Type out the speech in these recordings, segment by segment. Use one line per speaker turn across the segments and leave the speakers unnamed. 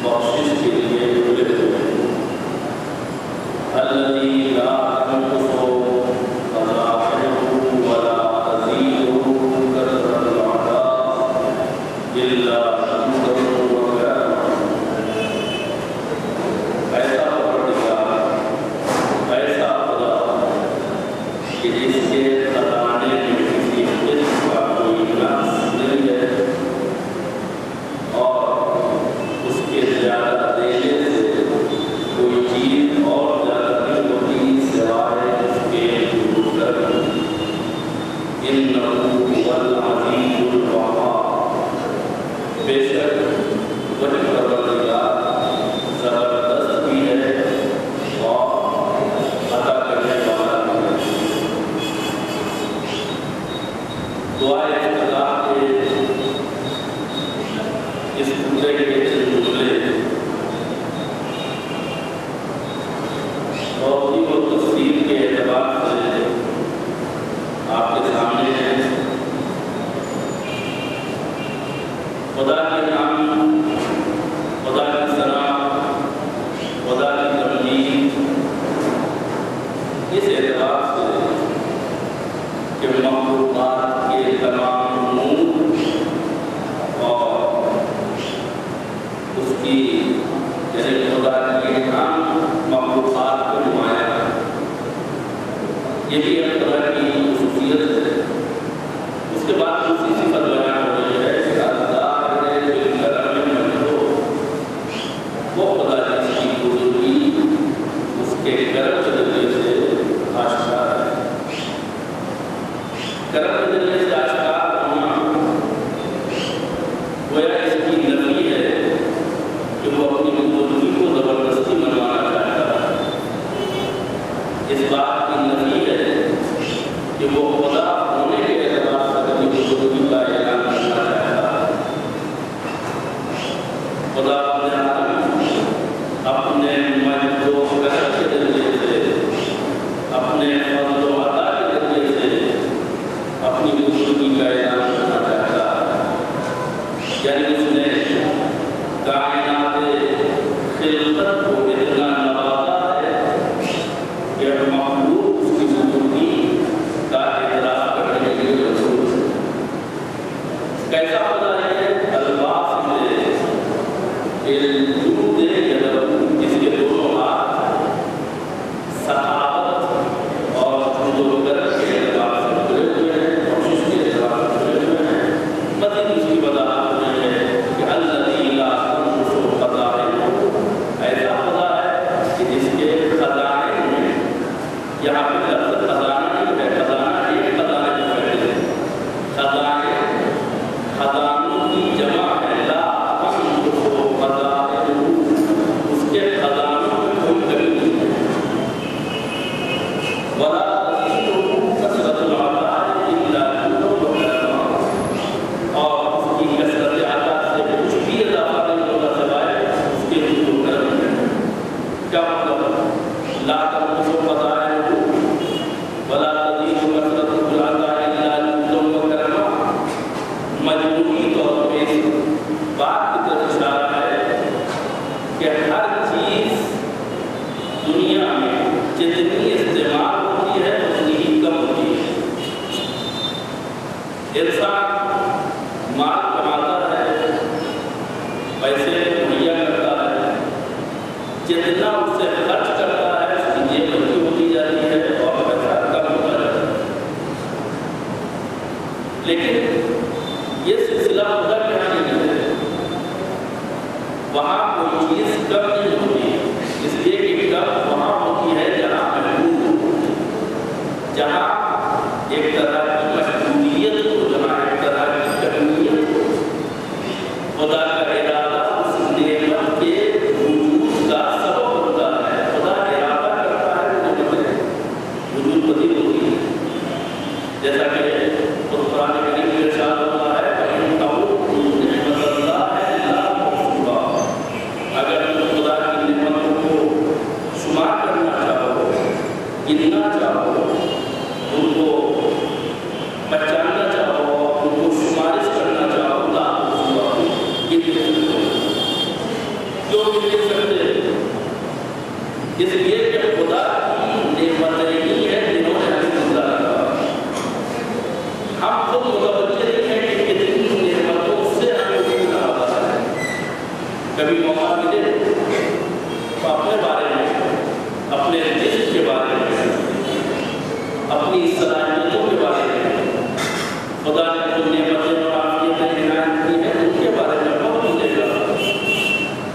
بخشش کے لیے کھلے ہوئے ہیں۔ الذی لا تنقص خزائنہ ولا تزيد كثرة العطاء إلا شكرا وكرما۔ ایسا پروردگار، ایسا خدا کہ جس کے خزانے میں کسی قسم کا کوئی نقص نہیں ہے اور اس کے زیادہ دینے سے کوئی چیز اور زیادہ نہیں ہوتی سوائے اس کے ضرورت۔ انہ هو العزیز الوہاب، بے شک وہی پروردگار زبردست بھی ہے اور عطا کرنے والا بھی ہے۔ دعائے خدا کے اس پورے کے جملے توضیح و تفصیل کے اعتبار سے آپ کے سامنے ہیں۔ خدا کے نام، خدا کی ثنا، خدا کی تمجید اس اعتبار سے کہ مخلوقات کے تمام امور اور اس کی یعنی خدا کی نام مخلوقات کو نمایاں ہے۔ یہ بھی ایک طرح کی خصوصیت ہے۔ اس کے بعد دوسری صفت بیان ہو رہی ہے کہ الظاہر بالکرم مجدو، وہ خدا جس کی بزرگی اس کے کرم کے ذریعے سے آشکار ہے۔ کرم کے ذریعے سے آشکار ہونا گویا اس کی نفی ہے کہ وہ اپنی بزرگی کو زبردستی منوانا چاہتا ہے۔ اس بات کی نفی ہے کہ وہ خدا ہونے کے اعتبار سے اپنی بزرگی کا اعلان کرنا چاہتا ہے۔ خدا اپنے اپنے مجد و کرم کے ذریعے سے، اپنے فضل و عطا کے ذریعے سے اپنی بزرگی کا اعلان کرنا چاہتا ہے۔ یعنی اس نے کائنات خلقت کو اتنا نوازا ہے کہ مخلوق اس کی بزرگی کا اعتراف کرنے کے لیے مجبور ہے۔ کیسا خدا ہے؟ الباس میں الجود یدہ، جس کے دونوں ہاتھ سخاوت اور جود و کرم کے اعتبار سے کھلے ہوئے ہیں، بخشش کے اعتبار سے کھلے ہوئے ہیں۔ مزید اس کی وضاحت میں ہے کہ الذی لا تنقص خزائنہ، ایسا خدا ہے کہ جس کے خزانے میں، یہاں پہ لفظ خزانہ نہیں ہے، خزانہ ایک خزانے کو کہتے ہیں۔ خزانے خزانوں کی جمع ہے، لا تنقص خزائنہ، اس کے خزانوں میں کوئی کمی نہیں ہے۔ ولا تزيد كثرة العطاء إلا جودا وكرما، اور اس کی کثرت عطا سے کچھ بھی اضافہ نہیں ہوتا سوائے اس کے جود و کرم کے۔ کیا مطلب؟ لا تنقص خزائنہ ولا تزيد كثرة العطاء إلا جودا وكرما، مجموعی طور پہ اس بات کی طرف اشارہ ہے کہ ہر چیز دنیا میں جتنی استعمال ہوتی ہے اتنی ہی کم ہوتی ہے۔ انسان مال کماتا ہے، پیسے مہیا کرتا ہے، جتنا اس سے خرچ کرتا ہے اس کی جیب بھری ہوتی جاتی ہے اور پیسہ کم ہوتا جاتا ہے۔ لیکن یہ سلسلہ خدا کے یہاں نہیں ہے، وہاں کوئی چیز کم نہیں کو بھی لے سکتے، اس لیے کہ خدا کی نعمتیں ہی ہیں جنہوں نے ہمیں زندہ رکھا۔ ہم خود متوجہ نہیں ہیں کہ کتنی نعمتوں سے ہمیں زندہ رکھا ہے۔ کبھی موقع ملے تو اپنے بارے میں، اپنے جسم کے بارے میں، اپنی صلاحیتوں کے بارے میں، خدا نے جو نعمتیں اور عافیتیں عنایت کی ہیں ان کے بارے میں بہت ملے گا۔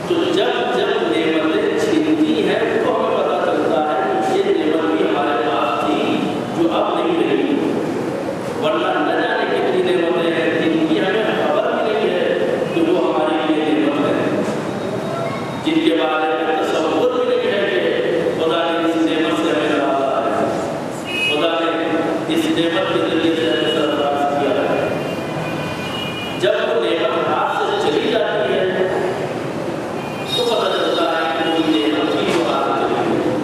تو جب نعمتیں چھنتی ہیں تو ہمیں پتہ چلتا ہے کہ یہ نعمت بھی ہمارے پاس تھی جو اب نہیں رہی، ورنہ نہ جانے کتنی نعمتیں ہیں جن کی ہمیں خبر بھی نہیں ہے کہ وہ ہمارے لیے نعمت ہے، جن کے بارے میں تصور بھی نہیں ہے کہ خدا نے اس نعمت سے ہمیں نوازا ہے، خدا نے اس نعمت کے ذریعے سے ہمیں سرفراز کیا ہے۔ جب وہ نعمت ہاتھ سے چلی جاتی ہے تو پتہ چلتا ہے کہ وہ نعمت کی جو ہاتھ سے چلی ہے۔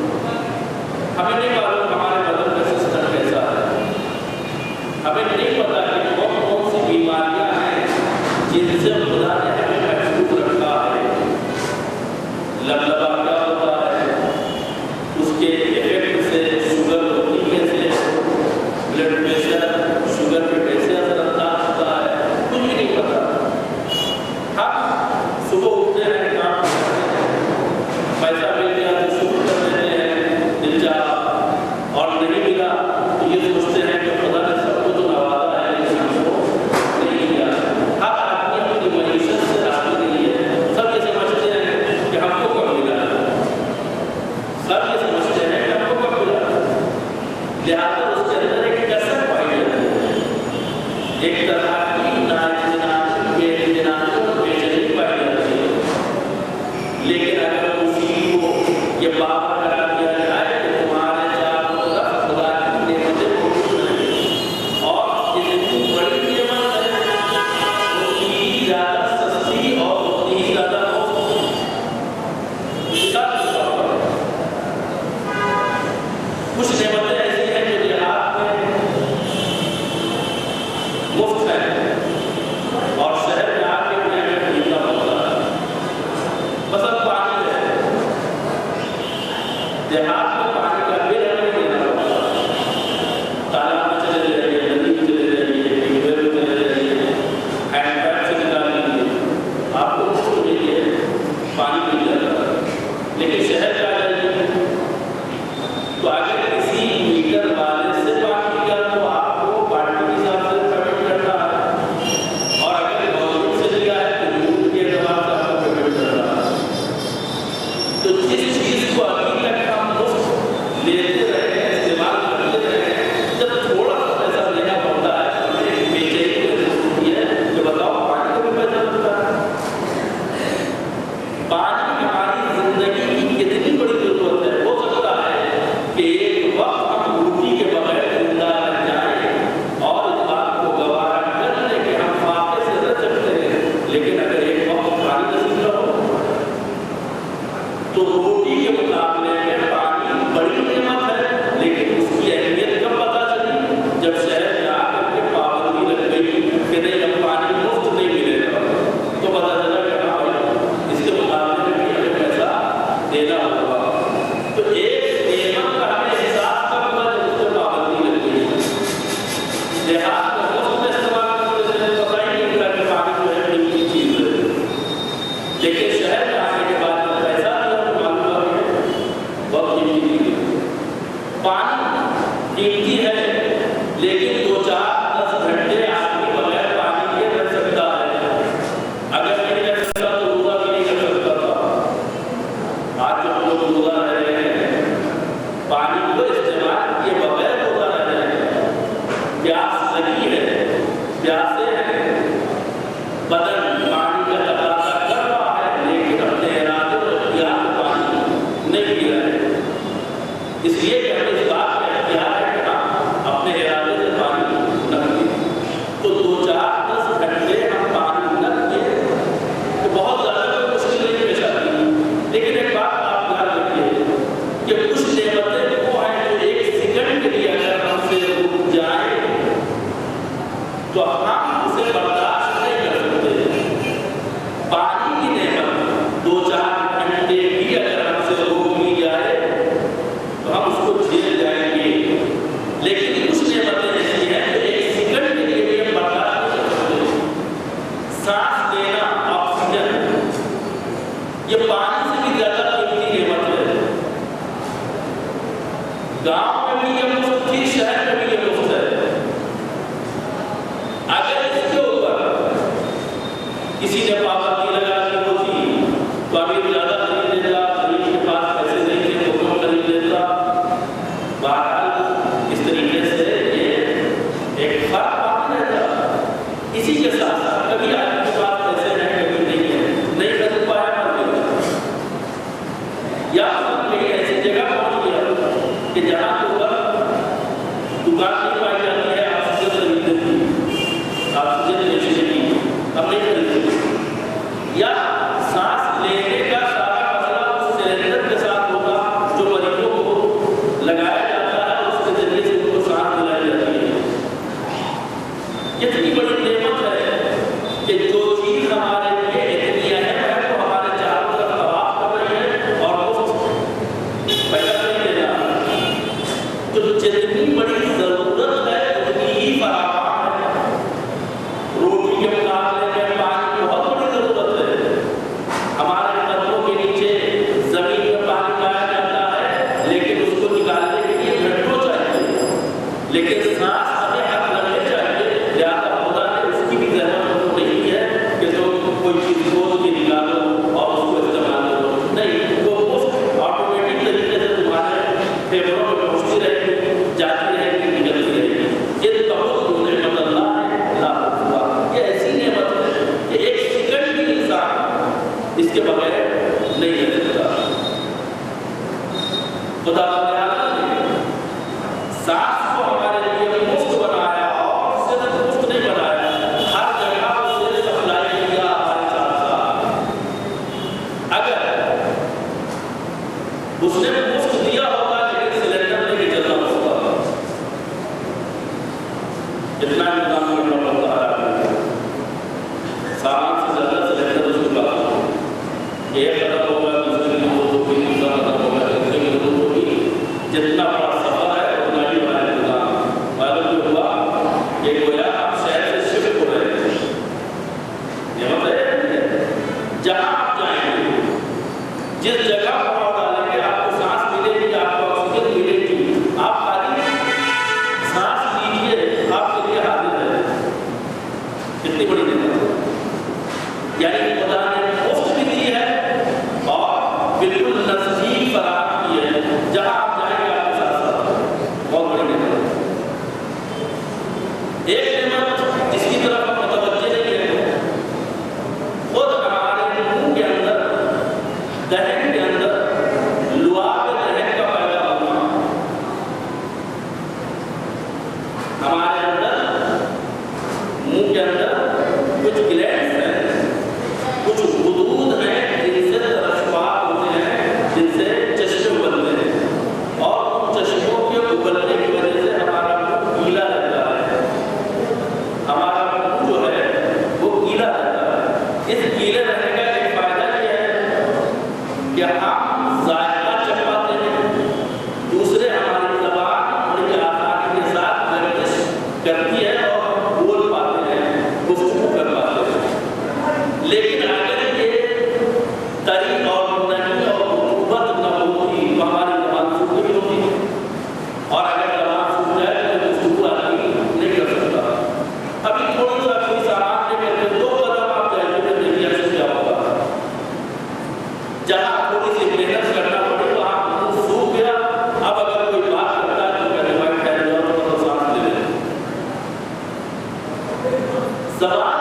ہمیں نہیں معلوم ہمارے بدن کا سسٹم کیسا ہے، ہمیں نہیں پتا کہ کون کون سی بیماریاں ہیں جن سے خدا نے ہمیں محفوظ رکھا ہے۔ لبلبا کیا ہوتا ہے، اس کے ایفیکٹ سے شوگر ہوتی کیسے، بلڈ پریشر شوگر پہ کیسے اثر انداز ہوتا ہے، کچھ بھی نہیں پتا۔ ہم صبح اٹھتے ہیں، کام کرتے ہیں، پیسہ مل گیا تو شروع کر دیتے ہیں دل چاہا، اور نہیں ملا تو یہ سوچتے ہیں کہ خدا نے سب کو تو نوازا ہے لیکن ہم کو نہیں دیا۔ ہر آدمی اپنی معیشت سے راضی نہیں ہے، سب یہ سمجھتے ہیں کہ ہم کو کب ملا، سب یہ سمجھتے ہیں کہ ہم کو کب ملا، لہٰذا اس کے اندر ایک کثرت پائی جاتی ہے، ایک طرح کی نااطمینانی، بے اطمینانی اور بے چینی پائی جاتی ہے۔ لیکن اگر اسی کو یہ بات کرا دیا جائے کہ تمہارے چاروں طرف خدا کی نعمتیں موجود ہیں اور جتنی بڑی نعمت ہے اتنی ہی زیادہ سستی اور اتنی ہی زیادہ مفت ہے۔ مثال کے طور پر کچھ نعمتیں ایسی ہیں جو دیہات میں مفت ہے اور شہر میں آ کے انہیں خریدنا پڑتا ہے۔ مثلا پانی ہے، دیہات میں پانی کا بل ہمیں دینا پڑتا ہے، تالاب میں چلے جائیے، ندی میں چلے جائیے، ٹیوب ویل میں چلے جائیے، ہینڈ پمپ سے نکال لیجیے، آپ کو مفت کے لیے پانی مل جاتا ہے۔ لیکن شہر میں آ جائیے تو اگر کسی میٹر والے سے پانی لیا تو آپ کو بالٹی کے حساب سے پیمنٹ کرنا ہے، اور اگر گورنمنٹ سے لیا ہے تو یونٹ کے اعتبار سے آپ کو پیمنٹ کرنا ہے۔ تو جس چیز کو ابھی تک ہم مفت لیتے رہے ہیں، استعمال کرتے رہے ہیں، جب تھوڑا سا پیسہ لینا پڑتا ہے تو ہمیں بے چینی محسوس ہوتی ہے کہ بتاؤ پانی کا بھی پیسہ لگتا ہے۔ پانی ہماری زندگی کی کتنی بڑی ضرورت ہے۔ ہو سکتا ہے کہ ایک وقت ہم روٹی کے بغیر زندہ رہ جائیں اور اس بات کو گوارا کر لیں کہ ہم فاقے سے رہ سکتے ہیں، لیکن اگر ایک وقت پانی نصیب نہ ہو تو روٹی کے مقابلے میں پانی بڑی نعمت ہے، لیکن اس کی اہمیت کب پتہ چلی؟ جب شہر میں آ کر کے پابندی لگ گئی کہ نہیں اب پانی مفت نہیں ملے گا، تو پتہ چلا کہ ہاں بھائی اس کے مقابلے میں بھی ہمیں پیسہ دینا ہوگا۔ تو ایک نعمت کا ہمیں احساس کب ہوا جب اس پہ پابندی لگ گئی۔ دیہات میں مفت میں استعمال کرتے تھے، پتہ ہی نہیں چلا کہ پانی جو ہے قیمتی چیز ہے، لیکن شہر میں آنے کے بعد جب پیسہ دیا تو معلوم ہوا کہ بہت قیمتی چیز ہے۔ پانی قیمتی ہے لیکن 2-4-10 گھنٹے آدمی بغیر پانی کے رہ سکتا ہے، اگر نہیں رہ سکتا تو روزہ بھی نہیں رکھ سکتا تھا۔ آج جو ہم لوگ روزہ رہ رہے ہیں، پانی کو استعمال کیے بغیر روزہ رہ رہے ہیں، پیاس لگی ہے، پیاسے ہیں، بدن پانی کا تقاضا کر رہا ہے لیکن اپنے ارادے اور اختیار سے پانی نہیں پی رہے ہیں، اس لیے کہ ہمیں اس بات کا اختیار ہے کہ ہم اپنے ارادے سے پانی نہ پئیں۔ تو 2-4-10 گھنٹے ہم پانی نہ پئیں تو بہت زیادہ کوئی مشکل نہیں پیش آتی، لیکن ایک بات آپ یاد رکھیے کہ کچھ نعمتیں وہ ہیں جو ایک سیکنڈ کے لیے اگر ہم سے رک جائیں تو ہم اسے برداشت نہیں کر سکتے۔ پانی کی نعمت 2-4 بھی زیادہ قیمتی نعمت ہے. گاؤں میں بھی یہ مفت تھی, شہر میں بھی یہ مفت ہے. اگر اس کے اوپر کسی نے پابندی لگا دی ہوتی تو ابھی زیادہ خرید لیتا, غریب کے پاس پیسے نہیں تھے تو کم خرید لیتا. بہرحال اس طریقے سے یہ ایک فرق باقی رہتا. اسی کے ساتھ ساتھ کبھی آدمی کے پاس پیسے ہیں کبھی نہیں ہے, نہیں خرید پایا مر گیا, یا کہیں ایسی جگہ پہنچ گیا کہ جہاں تو دکان نہیں پائی جاتی ہے آکسیجن خریدنے کی, آکسیجن بیچنے کی, اب نہیں خریدتے. یا سانس لینے کا سارا مسئلہ اس سلنڈر کے ساتھ ہوگا جو مریضوں کو لگایا جاتا ہے, اس کے ذریعے سے ان کو سانس دلائی جاتی ہے. اتنی بڑی نعمت ہے کہ جو چیز ہمارے لیے اتنی اہم ہے وہ ہمارے چاروں طرف طواف کر رہی ہے اور مفت پیسہ نہیں دے رہا. تو جتنی بڑی ضرورت ہے اتنی ہی فراوان ہے. روٹی کے مقابلے میں پانی کی بہت بڑی ضرورت ہے. ہمارے قدموں کے نیچے زمین میں پانی پایا جاتا ہے لیکن اس کو نکالنے کے لیے گھنٹوں چاہیے, لیکن سانس ہمیں حق لگنے چاہیے. لہٰذا خدا نے اس کی بھی ضرورت نہیں ہے کہ تم کوئی چیز کھود کے نکالو اور اس کو استعمال کرو. نہیں, وہ مفت آٹومیٹک طریقے سے تمہارے فیوروں میں پہنچتی رہے گی, جاتی رہے گی, نکلتی رہے گی. یہ بہت نعمت اللہ ہے, لا حساب. یہ ایسی نعمت ہے کہ ایک سیکنڈ بھی انسان اس کے بغیر نہیں رہ سکتا. خدا تعالیٰ نے سانس کو ہمارے لیے مفت بنایا اور صرف مفت نہیں بنایا, ہر جگہ اسے سپلائی کیا ہمارے ساتھ ساتھ. اگر اس نے مفت دیا ہوگا لیکن سلنڈر لے کے چلنا ہوگا, اتنا انتظام کرنا پڑتا ہے. سامان سے زیادہ سلنڈر اس کے پاس ایک قدم ہوگا, دوسرے کی دو ہوگی, تیسرا قدم ہوگا, تیسرے کی دو ہوگی. جتنا بڑا سفر ہے اتنا ہی بڑا انتظام. معلوم جو ہوا کہ گویا آپ شہر سے شفٹ ہو رہے ہیں. یہ مطلب ہے جہاں آپ جائیں گے, جس جگہ پاؤ ڈالیں گے آپ کو سانس ملے گی, آپ کو آکسیجن ملے گی. آپ خالی سانس لیجیے, آپ کے لیے حاضر ہے. کتنی بڑی نعمت ہے. یعنی خدا نے مفت بھی دی ہے اور بالکل نزدیک فراہم کی ہے. جہاں آپ جائیں گے آپ کے ساتھ ساتھ. بہت بڑی نعمت ہے. ایک نعمت جس کی طرف ہم متوجہ نہیں ہے, خود ہمارے منہ کے اندر, دہن کے اندر لعاب دہن کا پیدا ہونا. ہمارے اندر منہ کے اندر کچھ گلینڈز ہیں, کچھ حدود ہیں جن سے ترشحات ہوتے ہیں, جن سے چشمے ابلتے ہیں, اور ان چشموں کے ابلنے کی وجہ سے ہمارا منہ گیلا رہتا ہے. ہمارا منہ جو ہے وہ گیلا رہتا ہے. اس گیلے رہنے کا ایک فائدہ یہ ہے کہ ہم ذائقہ چکھ پاتے ہیں, دوسرے ہماری زبان بڑی آسانی کے ساتھ گردش کرتی ہے اور بول پاتے ہیں, گفتگو کر پاتے ہیں. لیکن اگر یہ تری اور نرمی اور رطوبت نہ ہوتی تو ہماری زبان سوکھ نہیں ہوتی, اور اگر زبان سوکھ جائے تو گفتگو آدمی نہیں کر سکتا. ابھی تھوڑی سا کوئی سامان لے کر کے 2 قدم آپ جائیں گے تو دیکھیے ایسے کیا ہوگا. جہاں تھوڑی سی محنت کرنا پڑے وہاں منہ سوکھ گیا. اب اگر کوئی بات کرتا ہے تو کہتے ہیں ٹھہر جاؤ تو سانس لے لیں. زبان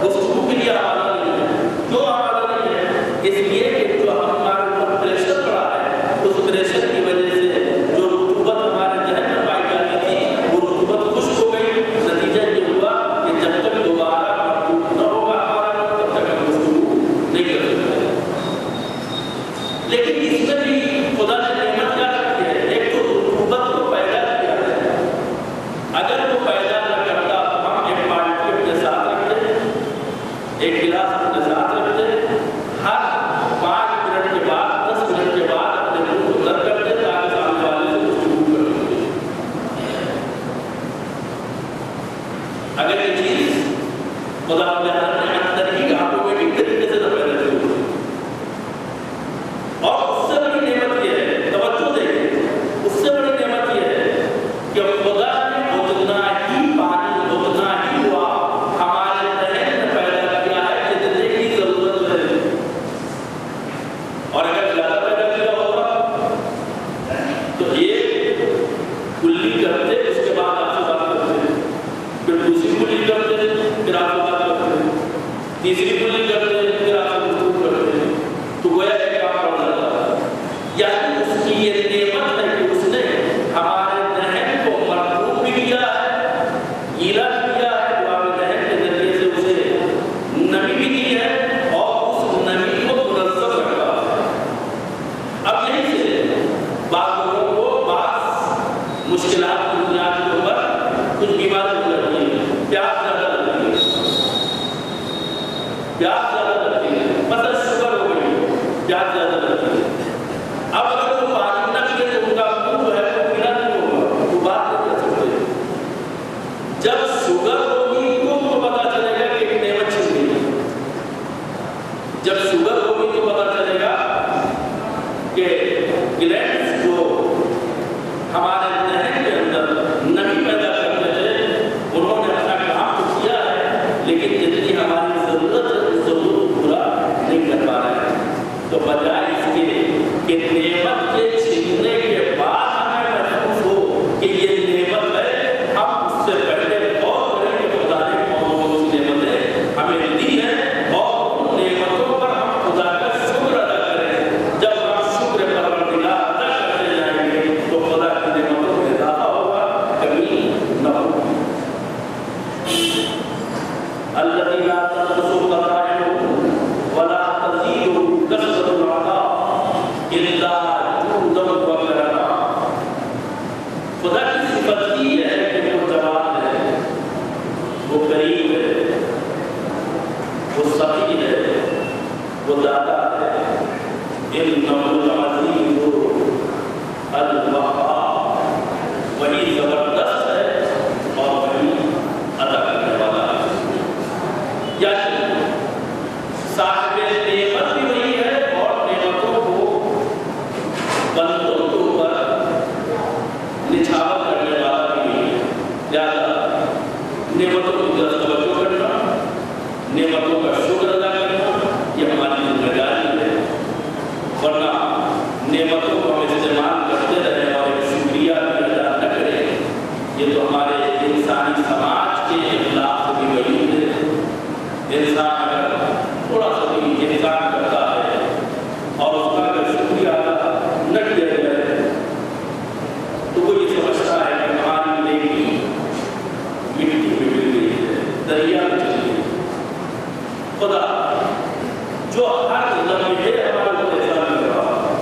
گفتگو کے لیے ہمارا نہیں ہے. کیوں ہمارا نہیں ہے؟ اس لیے کہ جو ہمارے اوپر پریشر پڑا ہے, اس پریشر کی وجہ سے جو رطوبت ہمارے ذہن میں پائی جاتی تھی وہ رطوبت خشک ہو گئی. نتیجہ یہ ہوا کہ جب تک دوبارہ مربوط نہ ہوگا ہمارا تب تک ہم گفتگو نہیں کر سکتے. لیکن اس میں بھی خدا نے نعمت کیا رکھی ہے. ایک تو رطوبت کو پیدا کیا ہے. اگر وہ پیدا نہ کرتا تو ہم ایک بالٹی اپنے ساتھ رکھتے, ایک گلاس اپنے ساتھ رکھتے, ہر 5 منٹ کے بعد 10 منٹ کے بعد اپنے منہ کو تر کرتے تاکہ سامنے والے سے گفتگو کر سکتے. اگر یہ چیز خدا نے اندر ہی آٹومیٹک طریقے سے نہ پیدا کی ہوتی اور اگر زیادہ پیدا کیا ہوگا تو ایک کلی کرتے اس کے بعد آپ سے بات کرتے، پھر دوسری کلی کرتے پھر آپ سے بات کرتے، تیسری کلی کرتے پھر آپ سے گفتگو کرتے، تو گویا ایک کام پڑ جاتا ہے. یعنی اس کی یہ نعمت ہے کہ اس نے ہمارے ذہن کو مرحوم بھی کیا ہے، گیلا بھی کیا ہے، دعا میں ذہن کے ذریعے سے اسے نمی بھی دی ہے اور اس نمی کو منظم رکھا ہے. اب یہیں سے بعض لوگوں کو بعض مشکلات کی بنیاد کے اوپر کچھ بیماری ہو جاتی ہے، پیاس زیادہ لگتی ہے، پیاس زیادہ لگتی ہے، مثلا شوگر ہو گئی، پیاس زیادہ لگتی ہے. اب اگر وہ پانی نہ پیے تو ان کا منہ جو ہے وہ پیلا نہیں ہوگا، وہ بات نہیں کر سکتے. جب شوگر ہوگی تو پتا چلے گا کہ ایک نعمت چھن گئی. جب شوگر ہوگی تو پتا چلے گا کہ گلینڈز جو ہمارے ذہن کے اندر نمی پیدا کرتے تھے انہوں نے اپنا کام تو کیا ہے لیکن جتنی ہماری ضرورت ہے اس ضرورت کو پورا نہیں کر پا رہے ہیں. تو بجائے اس کے کہ نعمت کے چھیننے کے بعد ہمیں محسوس ہو کہ یہ نعمت ہے، ہم اس سے پہلے اور کریں کہ خدا نے کون سی نعمتیں ہمیں دی ہیں اور ان نعمتوں پر ہم خدا کا شکر ادا کریں. جب ہم شکر پروردگار ادا کرتے جائیں گے تو خدا کی نعمتوں میں اضافہ ہوگا، کمی نہ ہوگی. الذی لا تنقص قطائعه ولا تزيد كثرة العطاء الا جودا وكرما. خدا کی صفت یہ ہے کہ وہ جواد ہے، وہ کریم ہے، وہ سخی ہے، وہ داتا ہے. انہ العزیز الوهاب، وہی زبردست ہے اور وہی عطا کرنے والا ہے. یعنی صاحب نعمت بھی وہی ہے اور نعمتوں کو بندوں کے اوپر نچھاور کرنے والا بھی وہی ہے. لہٰذا نعمتوں کی طرف توجہ کرنا، نعمتوں کا شکر ادا کرنا یہ ہماری ذمہ داری ہے. ورنہ نعمتوں کو ہم استعمال کرتے رہیں اور ایک شکریہ بھی ادا نہ کریں، یہ تو ہمارے انسانی سماج کے اخلاق سے بھی بعید ہے. انسان اگر تھوڑا سا بھی انسان کرتا ہے اور اس کا اگر شکریہ ادا نہ کیا جائے تو وہ یہ سمجھتا ہے کہ ہماری نیکی مٹی میں مل گئی ہے، دریا میں چلی گئی. خدا جو ہر لمحے ہمارے کو احسان کر رہا ہے.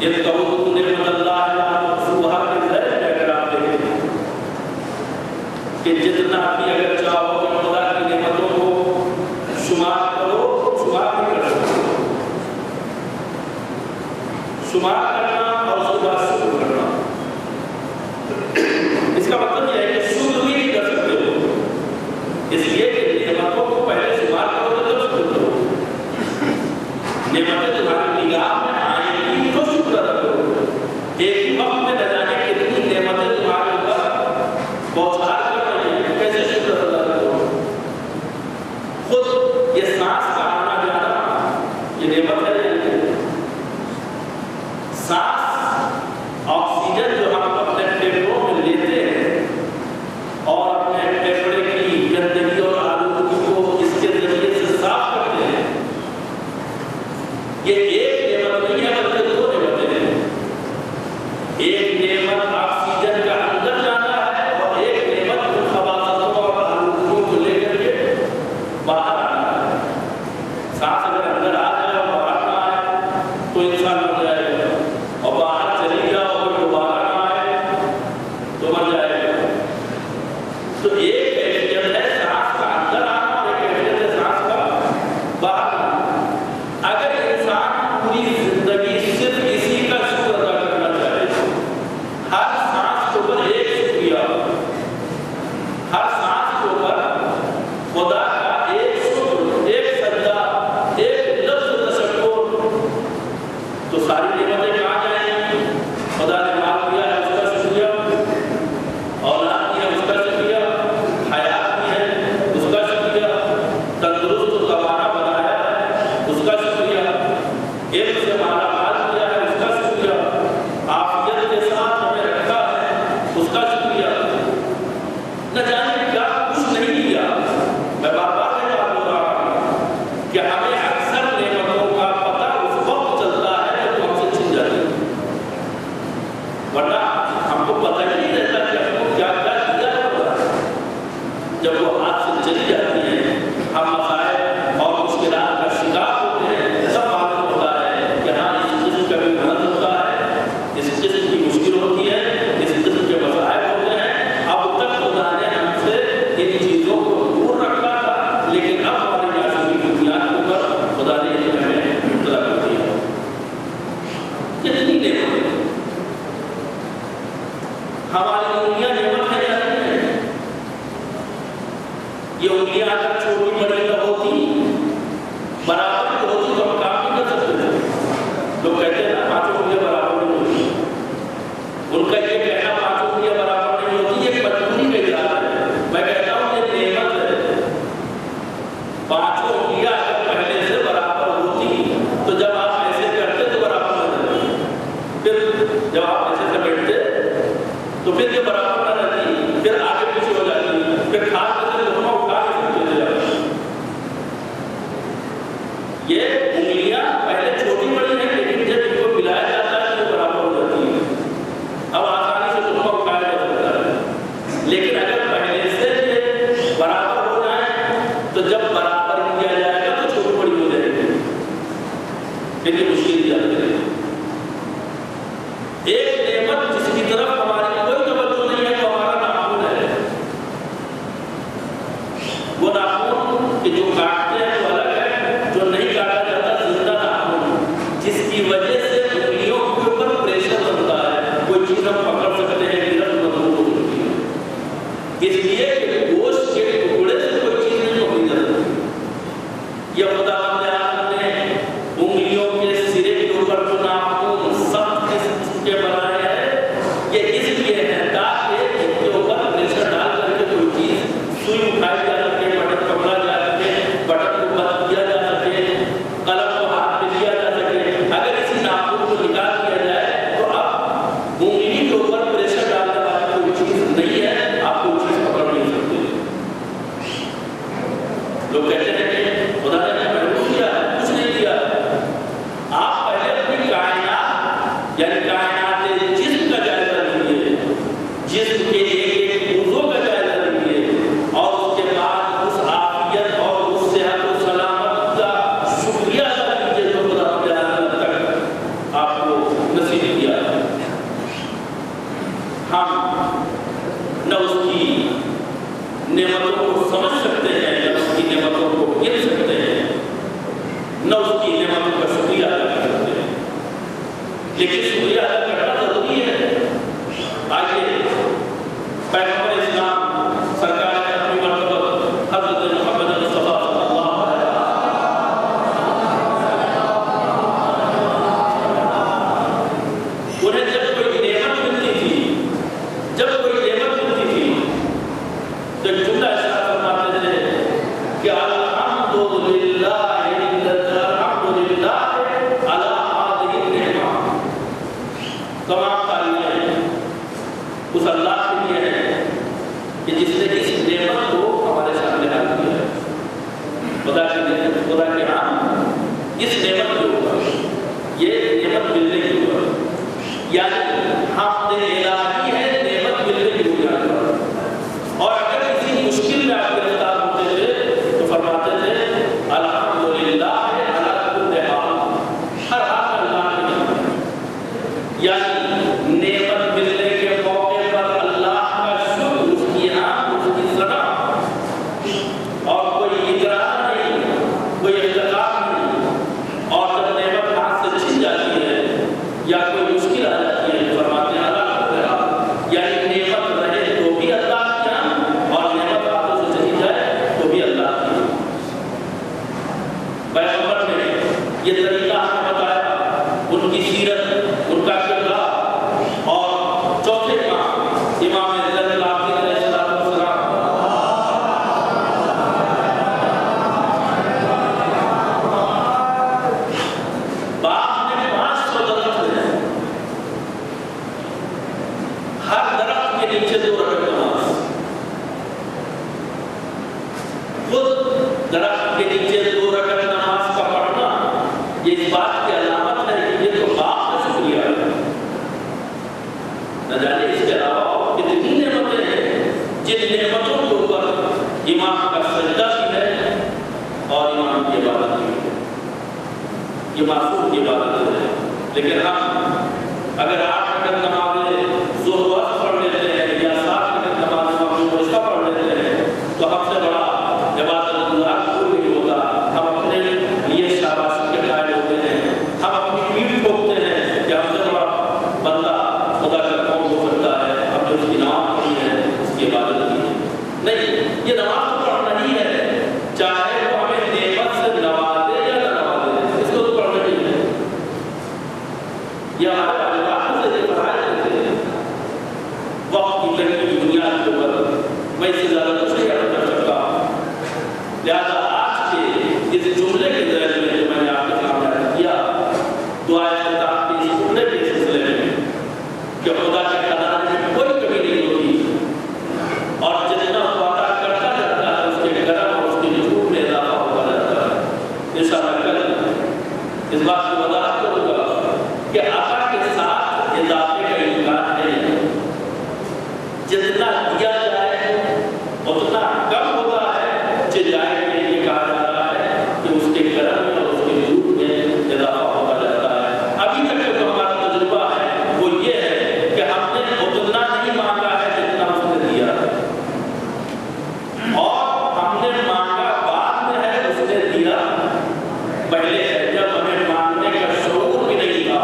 یہ کہو نعمت اللہ لا تحصوها کے ذریعے میں اگر آپ دیکھیں کہ جتنا بھی اگر چاہو کہ خدا کی نعمتوں کو شمار کرو، شمار نہیں کر سکتے. شمار کرنا اور اس کے بعد شکر کرنا، اس کا مطلب یہ ہے کہ شکر بھی نہیں کر سکتے ہو. اس لیے کہ نعمتوں کو پہلے شمار کرو تو شکر کرو. نعمتیں تمہاری نگاہ میں آئیں گی تو شکر ادا کرو. ایک وقت میں نہ جانے کتنی نعمتیں تمہارے اوپر بوچھار کر رہی ہیں، کیسے شکر ادا کرو. خود یہ سانس کا آنا جانا یہ نعمت ہے. سانس آکسیجن جو ہم اپنے پھیپھڑوں میں لیتے ہیں اور اپنے پھیپھڑے کی گندگی اور آلودگی کو اس کے ذریعے سے صاف کرتے ہیں، یہ ایک نعمت نہیں ہے بلکہ دو نعمتیں ہیں. ایک نعمت آکسیجن کا اندر جانا ہے اور ایک نعمت ان خباثتوں اور آلودگیوں کو لے کر کے باہر آنا ہے. سانس اگر اندر آ جائے اور باہر نہ آئے تو انسان مر جائے گا، اور باہر چلی جاؤ اور دوبارہ نہ آئے تو مر جائے گا. تو ایک کیفیت ہے سانس کا اندر آنا اور ایک کیفیت ہے سانس کا باہر آنا. اگر انسان پوری زندگی صرف اسی کا شکر ادا کرنا چاہے اس کا شکریہ، علم سے ہمارا حال کیا ہے اس کا شکریہ، عافیت کے ساتھ ہمیں رکھا ہے اس کا شکریہ، نہ جانے کیا کچھ نہیں کیا۔ میں بار بار یہ بات بول رہا ہوں کہ ہمیں اکثر نعمتوں کا پتہ اس وقت چلتا ہے جب ہم سے چھن جاتی ہے، ورنہ ہم کو پتہ ہی نہیں رہتا کہ ہم کو کیا کیا دیا ہے۔ جب وہ ہاتھ سے چلی جاتی ہے، ہم مسائل اور مشکلات کا شکار ہوتے ہیں، سب معلوم ہوتا ہے کہ ہاں اس قسم کا بھی غلط ہوتا ہے، اس قسم کی مشکل ہوتی ہے، اس قسم کے مسائل ہوتے ہیں۔ اب تک خدا نے ہم سے ان چیزوں کو دور رکھا تھا، لیکن اب ہماری معاشی کی بنیاد کے اوپر خدا نے ہمیں مبتلا کر دیا۔ کتنی نعمت ہماری انگلیاں نعمت ہے یا نہیں ہے؟ یہ انگلیاں اگر چھوٹی بڑی نہ ہوتی، برابر کی ہوتی تو ہم کام نہیں کر سکتے تھے۔ لوگ کہتے ہیں نا پانچوں انگلیاں برابر نہیں ہوتی، ان کا یہ کہنا پانچوں انگلیاں برابر نہیں ہوتی یہ مجبوری کا اظہار ہے۔ میں کہتا ہوں یہ نعمت ہے۔ پانچوں انگلیاں اگر پہلے سے برابر ہوتی تو جب آپ ایسے کرتے تو برابر نہ رہتی، پھر جب آپ ایسے سے بیٹھتے تو پھر یہ برابر نہ رہتی، پھر آگے پیچھے ہو جاتی، پھر کھاس میں سے لقمہ اٹھا کے چلتے جاتے۔ یہ انگلیاں پہلے چھوٹی بڑی ہیں، لیکن جب ان کو ملایا جاتا ہے تو برابر ہو جاتی ہے۔ اب آسانی سے لقمہ اٹھایا جا سکتا ہے، لیکن اگر پہلے سے یہ برابر ہو جائیں تو جب برابر کیا جائے گا تو چھوٹی بڑی ہو جائے گی، پھر یہ مشکل جاتی ہے۔ ایک نعمت جس کی طرف ہماری کوئی توجہ نہیں ہے وہ ہمارا ناخن ہے۔ وہ ناخن کہ جو کاٹتے ہیں وہ الگ ہے، جو نہیں کاٹا جاتا زندہ ناخن، جس کی وجہ سے انگلیوں کے اوپر پریشر بنتا ہے، کوئی چیز ہم پکڑ سکتے ہیں، گرفت مضبوط ہو سکتی ہے، اس لیے کہ گوشت کے ٹکڑے سے کوئی چیز نہیں پکڑی جا سکتی۔ یہ خداوند عالم نے انگلیوں کے سرے کے اوپر جو ناخن سخت قسم کے بنائے ہیں، یہ اس لیے ہے تاکہ ان کے اوپر پریشر ڈال کر کے کوئی چیز سوئی اٹھائی جا سکے، بٹن پکڑا جا سکے، بٹن کو بند کیا جا سکے، قلم کو ہاتھ میں لیا جا سکے۔ اگر اسی ناخن کو نکال دیا جائے تو اب انگلی کے اوپر پریشر ڈالنے والی کوئی چیز نہیں ہے، آپ کوئی چیز پکڑ نہیں سکتے۔ لوگ کہتے ہیں کہ خدا نے ہمیں محروم کیا ہے، کچھ نہیں کیا۔ آپ پہلے اپنی کائنات یعنی کائنات جسم کا جائزہ لیجیے، جسم کے ایک عضو کا جائزہ لیجیے، اور اس کے بعد اس عافیت اور اس صحت و سلامت کا شکریہ ادا کیجیے جو خدا نے تک آپ کو نصیب کیا ہے۔ ہم نہ اس کی نعمتوں کو سمجھ سکتے ہیں، نہ اس کی نعمتوں کو گر سکتے ہیں، نہ اس کی نعمتوں کا شکریہ ادا کر سکتے ہیں، لیکن شکریہ ادا کرنا ضروری ہے۔ آئیے پیغمبر اسلام سرکار نے اپنی مرتبہ حضرت محمد مصطفیٰ صلی اللہ علیہ وسلم انہیں جب کوئی نعمت ملتی تھی، تو ایک جملہ ارشاد فرماتے تھے کہ الحمدللہ علی ہذہ النعمہ، تمام تعریفیں اس اللہ کے لیے ہیں کہ جس نے اس نعمت کو ہمارے سامنے لا دیا ہے۔ خدا کے ہاں اس نعمت کے اوپر، یہ نعمت ملنے کے اوپر، یعنی حمد الہی ہے نعمت ملنے کی بنیاد پر۔ اور اگر کسی مشکل میں آپ گرفتار ہوتے تھے تو فرماتے تھے الحمدللہ علی کل حال، ہر حال میں اللہ کی نعمت ہے، یعنی نعمت ملنے کے موقع پر اللہ کا شکر، اس کی حمد، اس کی ثنا، اور کوئی اقرار نہیں، کوئی افتخار نہیں۔ اور جب نعمت ہاتھ سے چھن جاتی ہے یا کوئی مشکل آ جاتی ہے، فرماتے ہیں اللہ کل حال، یعنی نعمت رہے تو بھی اللہ کی حمد، اور نعمت ہاتھوں سے چلی جائے تو بھی اللہ کی حمد۔ پیغمبر نے یہ طریقہ ہمیں بتایا، ان کی سیرت، ان کا کردار، اور چوتھے امام زین العابدین علیہ السلام بات کی علامت ہے کہ یہ تو باپ کا شکریہ ہے. نہ جانے اس کے علاوہ اور کتنی نعمتیں ہیں جن نعمتوں کے اوپر امام کا سجدہ بھی ہے اور امام کی عبادت بھی ہے. یہ معصوم کی عبادت ہے. لیکن ہم اگر 8 رکعت نماز ظہر و عصر پڑھ لیتے ہیں یا 7 رکعت نماز مغرب و عشاء پڑھ لیتے ہیں تو ہم سے بڑا عبادت گزار کوئی نہیں ہوتا. ہم اپنے لیے شاباشی کے قائل ہوتے ہیں. ہم اپنی پیٹھ ٹھوکتے ہیں کہ ہم سے بڑا بندہ خدا کا کون ہو سکتا ہے. ہم جو اس کی نماز پڑھی ہے اس کی عبادت کی ہے. نہیں، یہ نماز تو پڑھنا ہی ہے، چاہے وہ ہمیں نعمت سے نوازے یا نہ نوازے، اس کو تو پڑھنا ہی ہے. یہ ہمارے والدین سے یہ پڑھائے جاتے ہیں وقت کی لڑکی کی بنیاد کے اوپر. میں اس سے زیادہ کچھ نہیں کر سکتا. لہٰذا آج کے اس جملے کے ذریعے میں جو میں نے آپ کے سامنے عرض کیا، دعائے خطاب کے اس جملے کے سلسلے میں کہ خدا کے خزانے میں کوئی کمی نہیں ہوتی اور جتنا وعدہ کرتا جاتا ہے اس کے کرم اور اس کے جھوٹ میں اضافہ ہوتا جاتا ہے. انشاءاللہ کل اس بات کی وضاحت کروں گا کہ عطا کے ساتھ اضافے کا امکان ہے. جتنا دیا جائے اتنا کم ہوتا ہے. جائے کے لیے کہا جا رہا ہے کہ اس کے کرم میں اور اس کے جھوٹ میں اضافہ ہوتا جاتا ہے. ابھی تک جو ہمارا تجربہ ہے وہ یہ ہے کہ ہم نے اتنا نہیں مانگا ہے جتنا اس نے دیا ہے، اور ہم نے مانگا بعد میں ہے اس نے دیا پہلے ہے. جب ہمیں مانگنے کا شعور بھی نہیں تھا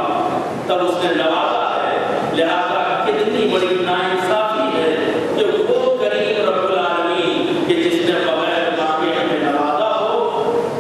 تب اس نے نوازا ہے. لہذا کتنی بڑی ناانصافی ہے کہ وہ کریم رب العالمین کہ جس نے بغیر مانگے ہمیں نوازا ہو،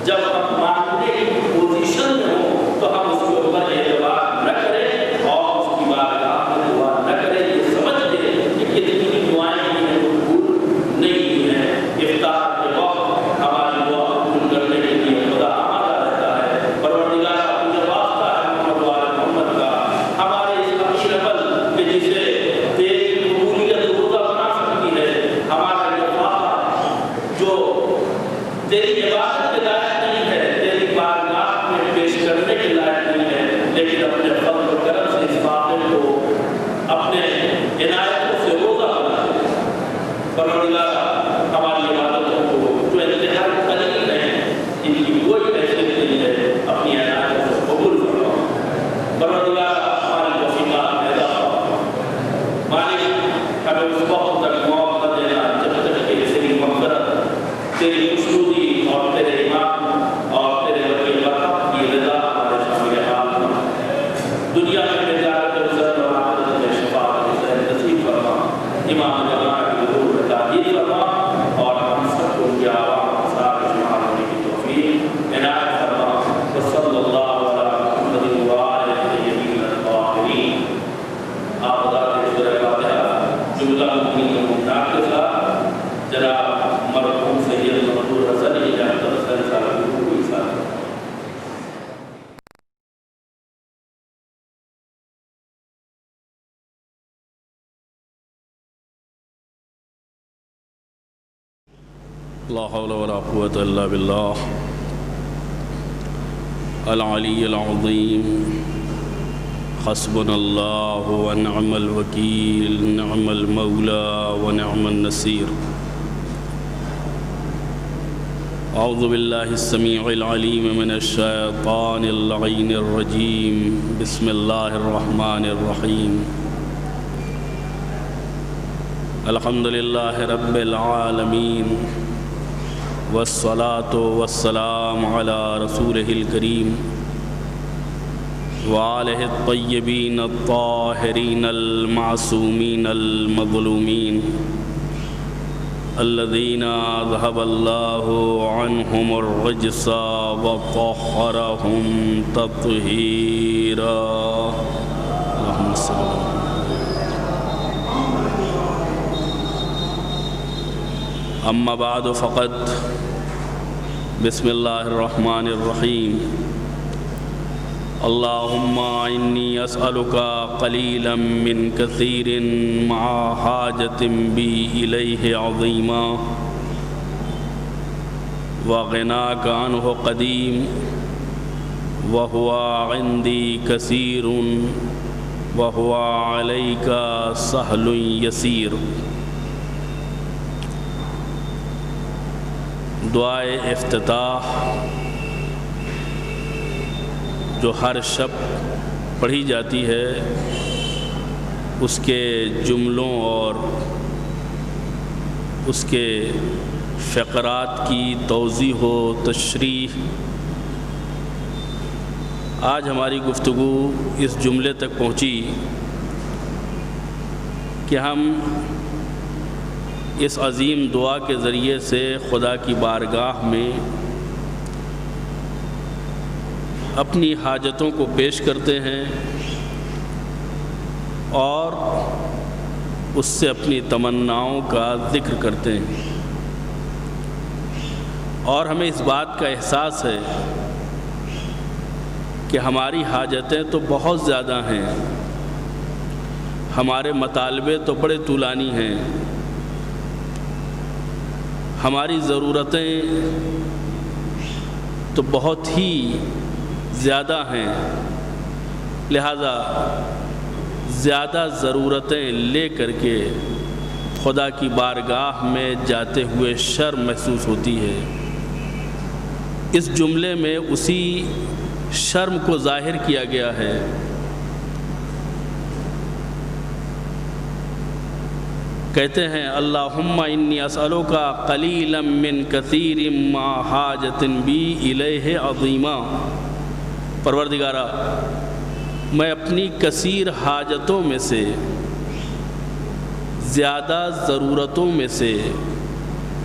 جب ہم مانگنے کی پوزیشن میں ہوں تو ہم اس کے اوپر اعتبار نہ کریں اور اس کی بارگاہ میں دعا نہ کریں. یہ سمجھ لیں کہ کتنی دعائیں بھی ہیں وہ قبول نہیں ہوئی ہیں. افطار کے وقت ہماری دعا قبول کرنے کے لیے خدا آمادہ رہتا ہے. پروردگار کا مجھے واسطہ ہے محمد و آل محمد کا، ہمارے اس امیر عمل کہ جسے تیری قبولیت روزہ بنا سکتی ہے. ہمارا یہ وعدہ جو تیری عبادت کے لائق نہیں ہے، تیری بارگاہ میں پیش کرنے کے لائق نہیں ہے، لیکن اپنے فضل و کرم سے اس واقعے کو اپنے عنایتوں سے روزہ بنا دے. پروردگار ہماری عبادتوں کو جو انتہائی قلیل ہیں ان کی کوئی حیثیت نہیں ہے، اپنی عنایتوں سے قبول فرما. پروردگار ہماری توفیقات میں اضافہ فرما. مالک ہمیں اس وقت تک موقع دینا جب تک کہ تیری مغفرت، تیری خوشنودی اور تیرے ایمان اور تیرے ولی برحق کی رضا ہمارے شامل حال فرما. دنیا میں تجارت عزت اور آخرت میں شفاعت حسین نصیب فرما. امام جماعت کی روح میں تعدیل فرما اور ہم سب کو ان کی آواز کے ساتھ اجماع ہونے کی توفیق عنایت فرما. وصلی اللہ علی محمد وآلہ الطیبین الطاہرین. آپ ذات سورہ فاتحہ جملہ مؤمنین و مؤمنات کے ساتھ جناب مرحوم سید منظور حسن اجازت حسن صاحب کی روح کے ساتھ.
لا حول ولا قوة إلا بالله العلي العظيم. حسبنا الله ونعم الوكيل، نعم المولى ونعم النصير. أعوذ بالله السميع العليم من الشيطان اللعين الرجيم. بسم الله الرحمن الرحيم. الحمد لله رب العالمين والصلاة والسلام على رسوله الكريم وآله الطيبين الطاهرين المعصومين المظلومين الذين أذهب الله عنهم الرجس وطهرهم تطهيرا. اللهم صل على اما بعد فقد بسم الله الرحمن الرحيم. اللهم إني أسألك قليلا من كثير مع حاجة بي إليه عظيما، وغناك عنه قديم، وهو عندي كثير وهو عليك سهل يسير۔ دعائے افتتاح جو ہر شب پڑھی جاتی ہے، اس کے جملوں اور اس کے فقرات کی توضیح و تشریح، آج ہماری گفتگو اس جملے تک پہنچی کہ ہم اس عظیم دعا کے ذریعے سے خدا کی بارگاہ میں اپنی حاجتوں کو پیش کرتے ہیں اور اس سے اپنی تمناؤں کا ذکر کرتے ہیں، اور ہمیں اس بات کا احساس ہے کہ ہماری حاجتیں تو بہت زیادہ ہیں، ہمارے مطالبے تو بڑے طولانی ہیں، ہماری ضرورتیں تو بہت ہی زیادہ ہیں، لہذا زیادہ ضرورتیں لے کر کے خدا کی بارگاہ میں جاتے ہوئے شرم محسوس ہوتی ہے۔ اس جملے میں اسی شرم کو ظاہر کیا گیا ہے۔ کہتے ہیں اللہم انی اسألک قلیلا من کثیر ما حاجت بی الیہ عظیما، پروردگارا میں اپنی کثیر حاجتوں میں سے، زیادہ ضرورتوں میں سے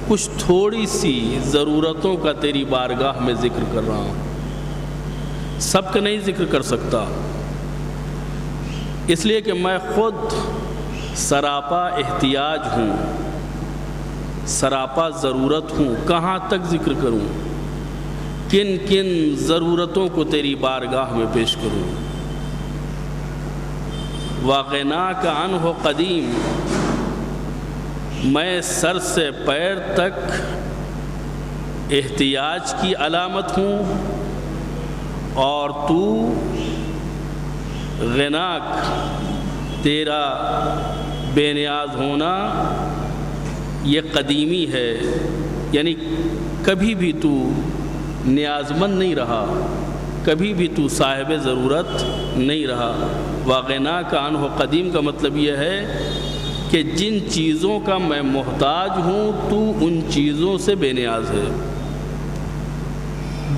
کچھ تھوڑی سی ضرورتوں کا تیری بارگاہ میں ذکر کر رہا ہوں، سب کا نہیں ذکر کر سکتا، اس لیے کہ میں خود سراپا احتیاج ہوں، سراپا ضرورت ہوں، کہاں تک ذکر کروں، کن کن ضرورتوں کو تیری بارگاہ میں پیش کروں۔ وَغِنَاكَ عَنْهُ قدیم، میں سر سے پیر تک احتیاج کی علامت ہوں، اور تو غناک، تیرا بے نیاز ہونا یہ قدیمی ہے، یعنی کبھی بھی تو نیاز مند نہیں رہا، کبھی بھی تو صاحب ضرورت نہیں رہا۔ وَغِنَاكَ عَنْهُ قدیم کا مطلب یہ ہے کہ جن چیزوں کا میں محتاج ہوں تو ان چیزوں سے بے نیاز ہے۔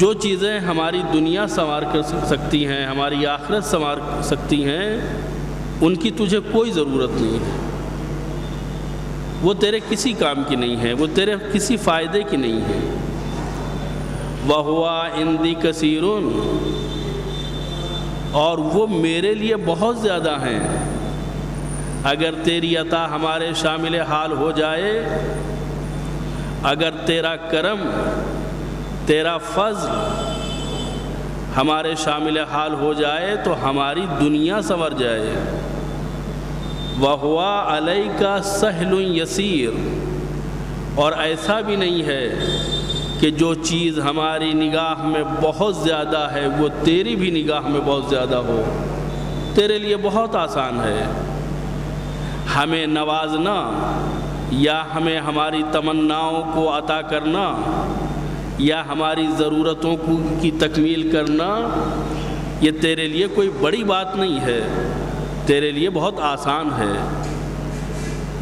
جو چیزیں ہماری دنیا سنوار کر سکتی ہیں، ہماری آخرت سنوار سکتی ہیں، ان کی تجھے کوئی ضرورت نہیں ہے، وہ تیرے کسی کام کی نہیں ہے، وہ تیرے کسی فائدے کی نہیں ہے۔ وَهُوَ عِندِي كَثِيرٌ، اور وہ میرے لیے بہت زیادہ ہیں۔ اگر تیری عطا ہمارے شامل حال ہو جائے، اگر تیرا کرم، تیرا فضل ہمارے شامل حال ہو جائے تو ہماری دنیا سنور جائے۔ وَهُوَ عَلَيْكَ سَهْلٌ يَسِيرٌ، اور ایسا بھی نہیں ہے کہ جو چیز ہماری نگاہ میں بہت زیادہ ہے وہ تیری بھی نگاہ میں بہت زیادہ ہو، تیرے لیے بہت آسان ہے۔ ہمیں نوازنا یا ہمیں ہماری تمناؤں کو عطا کرنا یا ہماری ضرورتوں کی تکمیل کرنا، یہ تیرے لیے کوئی بڑی بات نہیں ہے، تیرے لیے بہت آسان ہے۔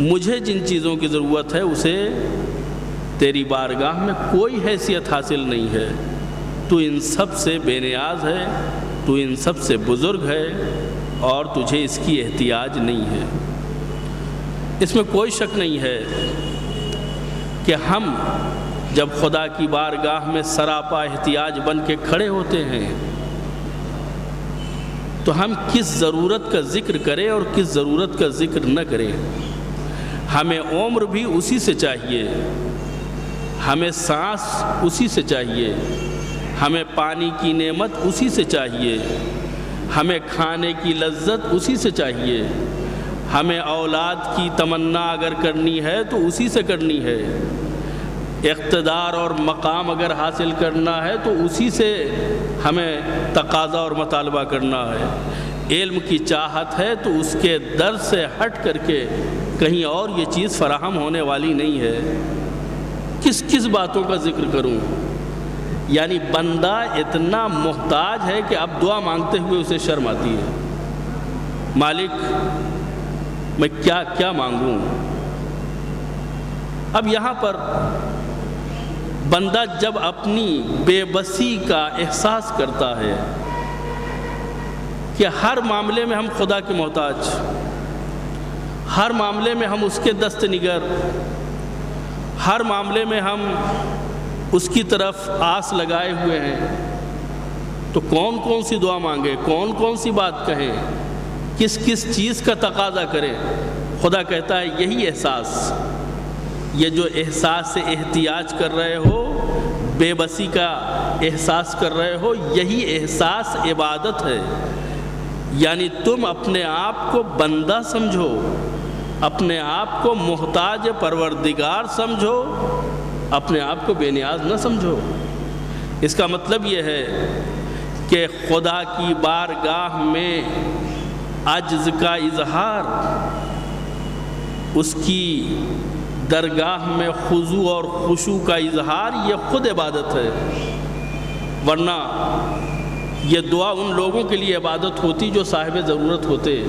مجھے جن چیزوں کی ضرورت ہے اسے تیری بارگاہ میں کوئی حیثیت حاصل نہیں ہے، تو ان سب سے بے نیاز ہے، تو ان سب سے بزرگ ہے، اور تجھے اس کی احتیاج نہیں ہے۔ اس میں کوئی شک نہیں ہے کہ ہم جب خدا کی بارگاہ میں سراپا احتیاج بن کے کھڑے ہوتے ہیں تو ہم کس ضرورت کا ذکر کریں اور کس ضرورت کا ذکر نہ کریں۔ ہمیں عمر بھی اسی سے چاہیے، ہمیں سانس اسی سے چاہیے، ہمیں پانی کی نعمت اسی سے چاہیے، ہمیں کھانے کی لذت اسی سے چاہیے، ہمیں اولاد کی تمنا اگر کرنی ہے تو اسی سے کرنی ہے۔ اقتدار اور مقام اگر حاصل کرنا ہے تو اسی سے ہمیں تقاضا اور مطالبہ کرنا ہے۔ علم کی چاہت ہے تو اس کے در سے ہٹ کر کے کہیں اور یہ چیز فراہم ہونے والی نہیں ہے۔ کس باتوں کا ذکر کروں؟ یعنی بندہ اتنا محتاج ہے کہ اب دعا مانگتے ہوئے اسے شرم آتی ہے۔ مالک میں کیا مانگوں؟ اب یہاں پر بندہ جب اپنی بے بسی کا احساس کرتا ہے کہ ہر معاملے میں ہم خدا کے محتاج، ہر معاملے میں ہم اس کے دست نگر، ہر معاملے میں ہم اس کی طرف آس لگائے ہوئے ہیں، تو کون سی دعا مانگے، کون سی بات کہیں، کس چیز کا تقاضا کریں؟ خدا کہتا ہے یہی احساس، یہ جو احساس سے احتیاج کر رہے ہو، بے بسی کا احساس کر رہے ہو، یہی احساس عبادت ہے۔ یعنی تم اپنے آپ کو بندہ سمجھو، اپنے آپ کو محتاج پروردگار سمجھو، اپنے آپ کو بے نیاز نہ سمجھو۔ اس کا مطلب یہ ہے کہ خدا کی بارگاہ میں عجز کا اظہار، اس کی درگاہ میں خضوع اور خشوع کا اظہار، یہ خود عبادت ہے۔ ورنہ یہ دعا ان لوگوں کے لیے عبادت ہوتی جو صاحب ضرورت ہوتے،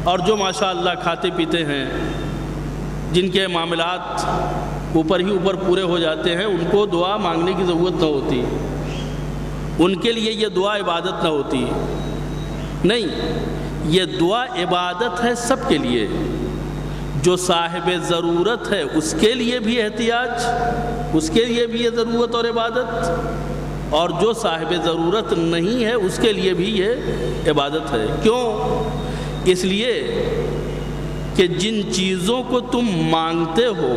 اور جو ماشاءاللہ کھاتے پیتے ہیں، جن کے معاملات اوپر ہی اوپر پورے ہو جاتے ہیں، ان کو دعا مانگنے کی ضرورت نہ ہوتی، ان کے لیے یہ دعا عبادت نہ ہوتی۔ نہیں، یہ دعا عبادت ہے سب کے لیے۔ جو صاحب ضرورت ہے اس کے لیے بھی احتیاج، اس کے لیے بھی یہ ضرورت اور عبادت، اور جو صاحب ضرورت نہیں ہے اس کے لیے بھی یہ عبادت ہے۔ کیوں؟ اس لیے کہ جن چیزوں کو تم مانگتے ہو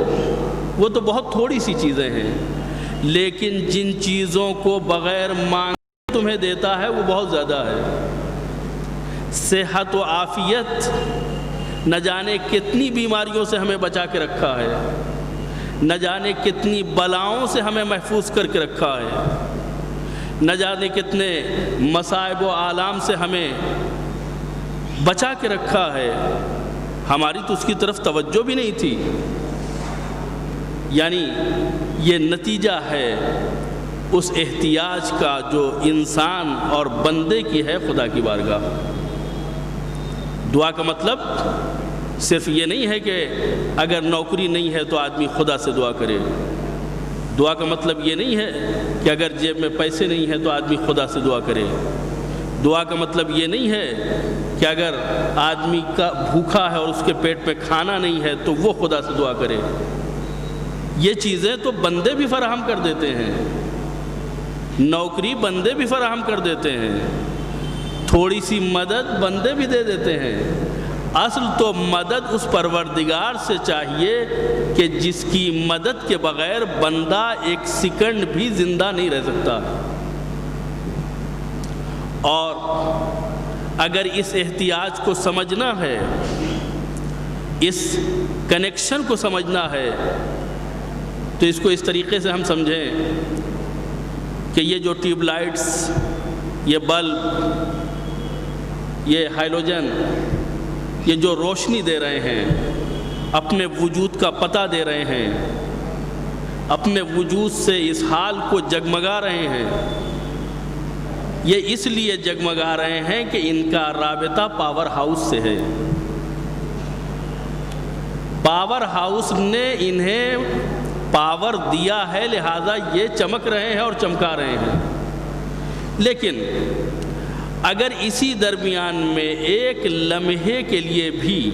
وہ تو بہت تھوڑی سی چیزیں ہیں، لیکن جن چیزوں کو بغیر مانگے تمہیں دیتا ہے وہ بہت زیادہ ہے۔ صحت و عافیت، نہ جانے کتنی بیماریوں سے ہمیں بچا کے رکھا ہے، نہ جانے کتنی بلاؤں سے ہمیں محفوظ کر کے رکھا ہے، نہ جانے کتنے مصائب و آلام سے ہمیں بچا کے رکھا ہے، ہماری تو اس کی طرف توجہ بھی نہیں تھی۔ یعنی یہ نتیجہ ہے اس احتیاج کا جو انسان اور بندے کی ہے خدا کی بارگاہ۔ دعا کا مطلب صرف یہ نہیں ہے کہ اگر نوکری نہیں ہے تو آدمی خدا سے دعا کرے۔ دعا کا مطلب یہ نہیں ہے کہ اگر جیب میں پیسے نہیں ہیں تو آدمی خدا سے دعا کرے۔ دعا کا مطلب یہ نہیں ہے کہ اگر آدمی کا بھوکا ہے اور اس کے پیٹ میں کھانا نہیں ہے تو وہ خدا سے دعا کرے۔ یہ چیزیں تو بندے بھی فراہم کر دیتے ہیں، نوکری بندے بھی فراہم کر دیتے ہیں، تھوڑی سی مدد بندے بھی دے دیتے ہیں۔ اصل تو مدد اس پروردگار سے چاہیے کہ جس کی مدد کے بغیر بندہ ایک سیکنڈ بھی زندہ نہیں رہ سکتا۔ اور اگر اس احتیاج کو سمجھنا ہے، اس کنیکشن کو سمجھنا ہے، تو اس کو اس طریقے سے ہم سمجھیں کہ یہ جو ٹیوب لائٹس، یہ بلب، یہ ہائیلوجن، یہ جو روشنی دے رہے ہیں، اپنے وجود کا پتہ دے رہے ہیں، اپنے وجود سے اس حال کو جگمگا رہے ہیں، یہ اس لیے جگمگا رہے ہیں کہ ان کا رابطہ پاور ہاؤس سے ہے۔ پاور ہاؤس نے انہیں پاور دیا ہے، لہذا یہ چمک رہے ہیں اور چمکا رہے ہیں۔ لیکن اگر اسی درمیان میں ایک لمحے کے لیے بھی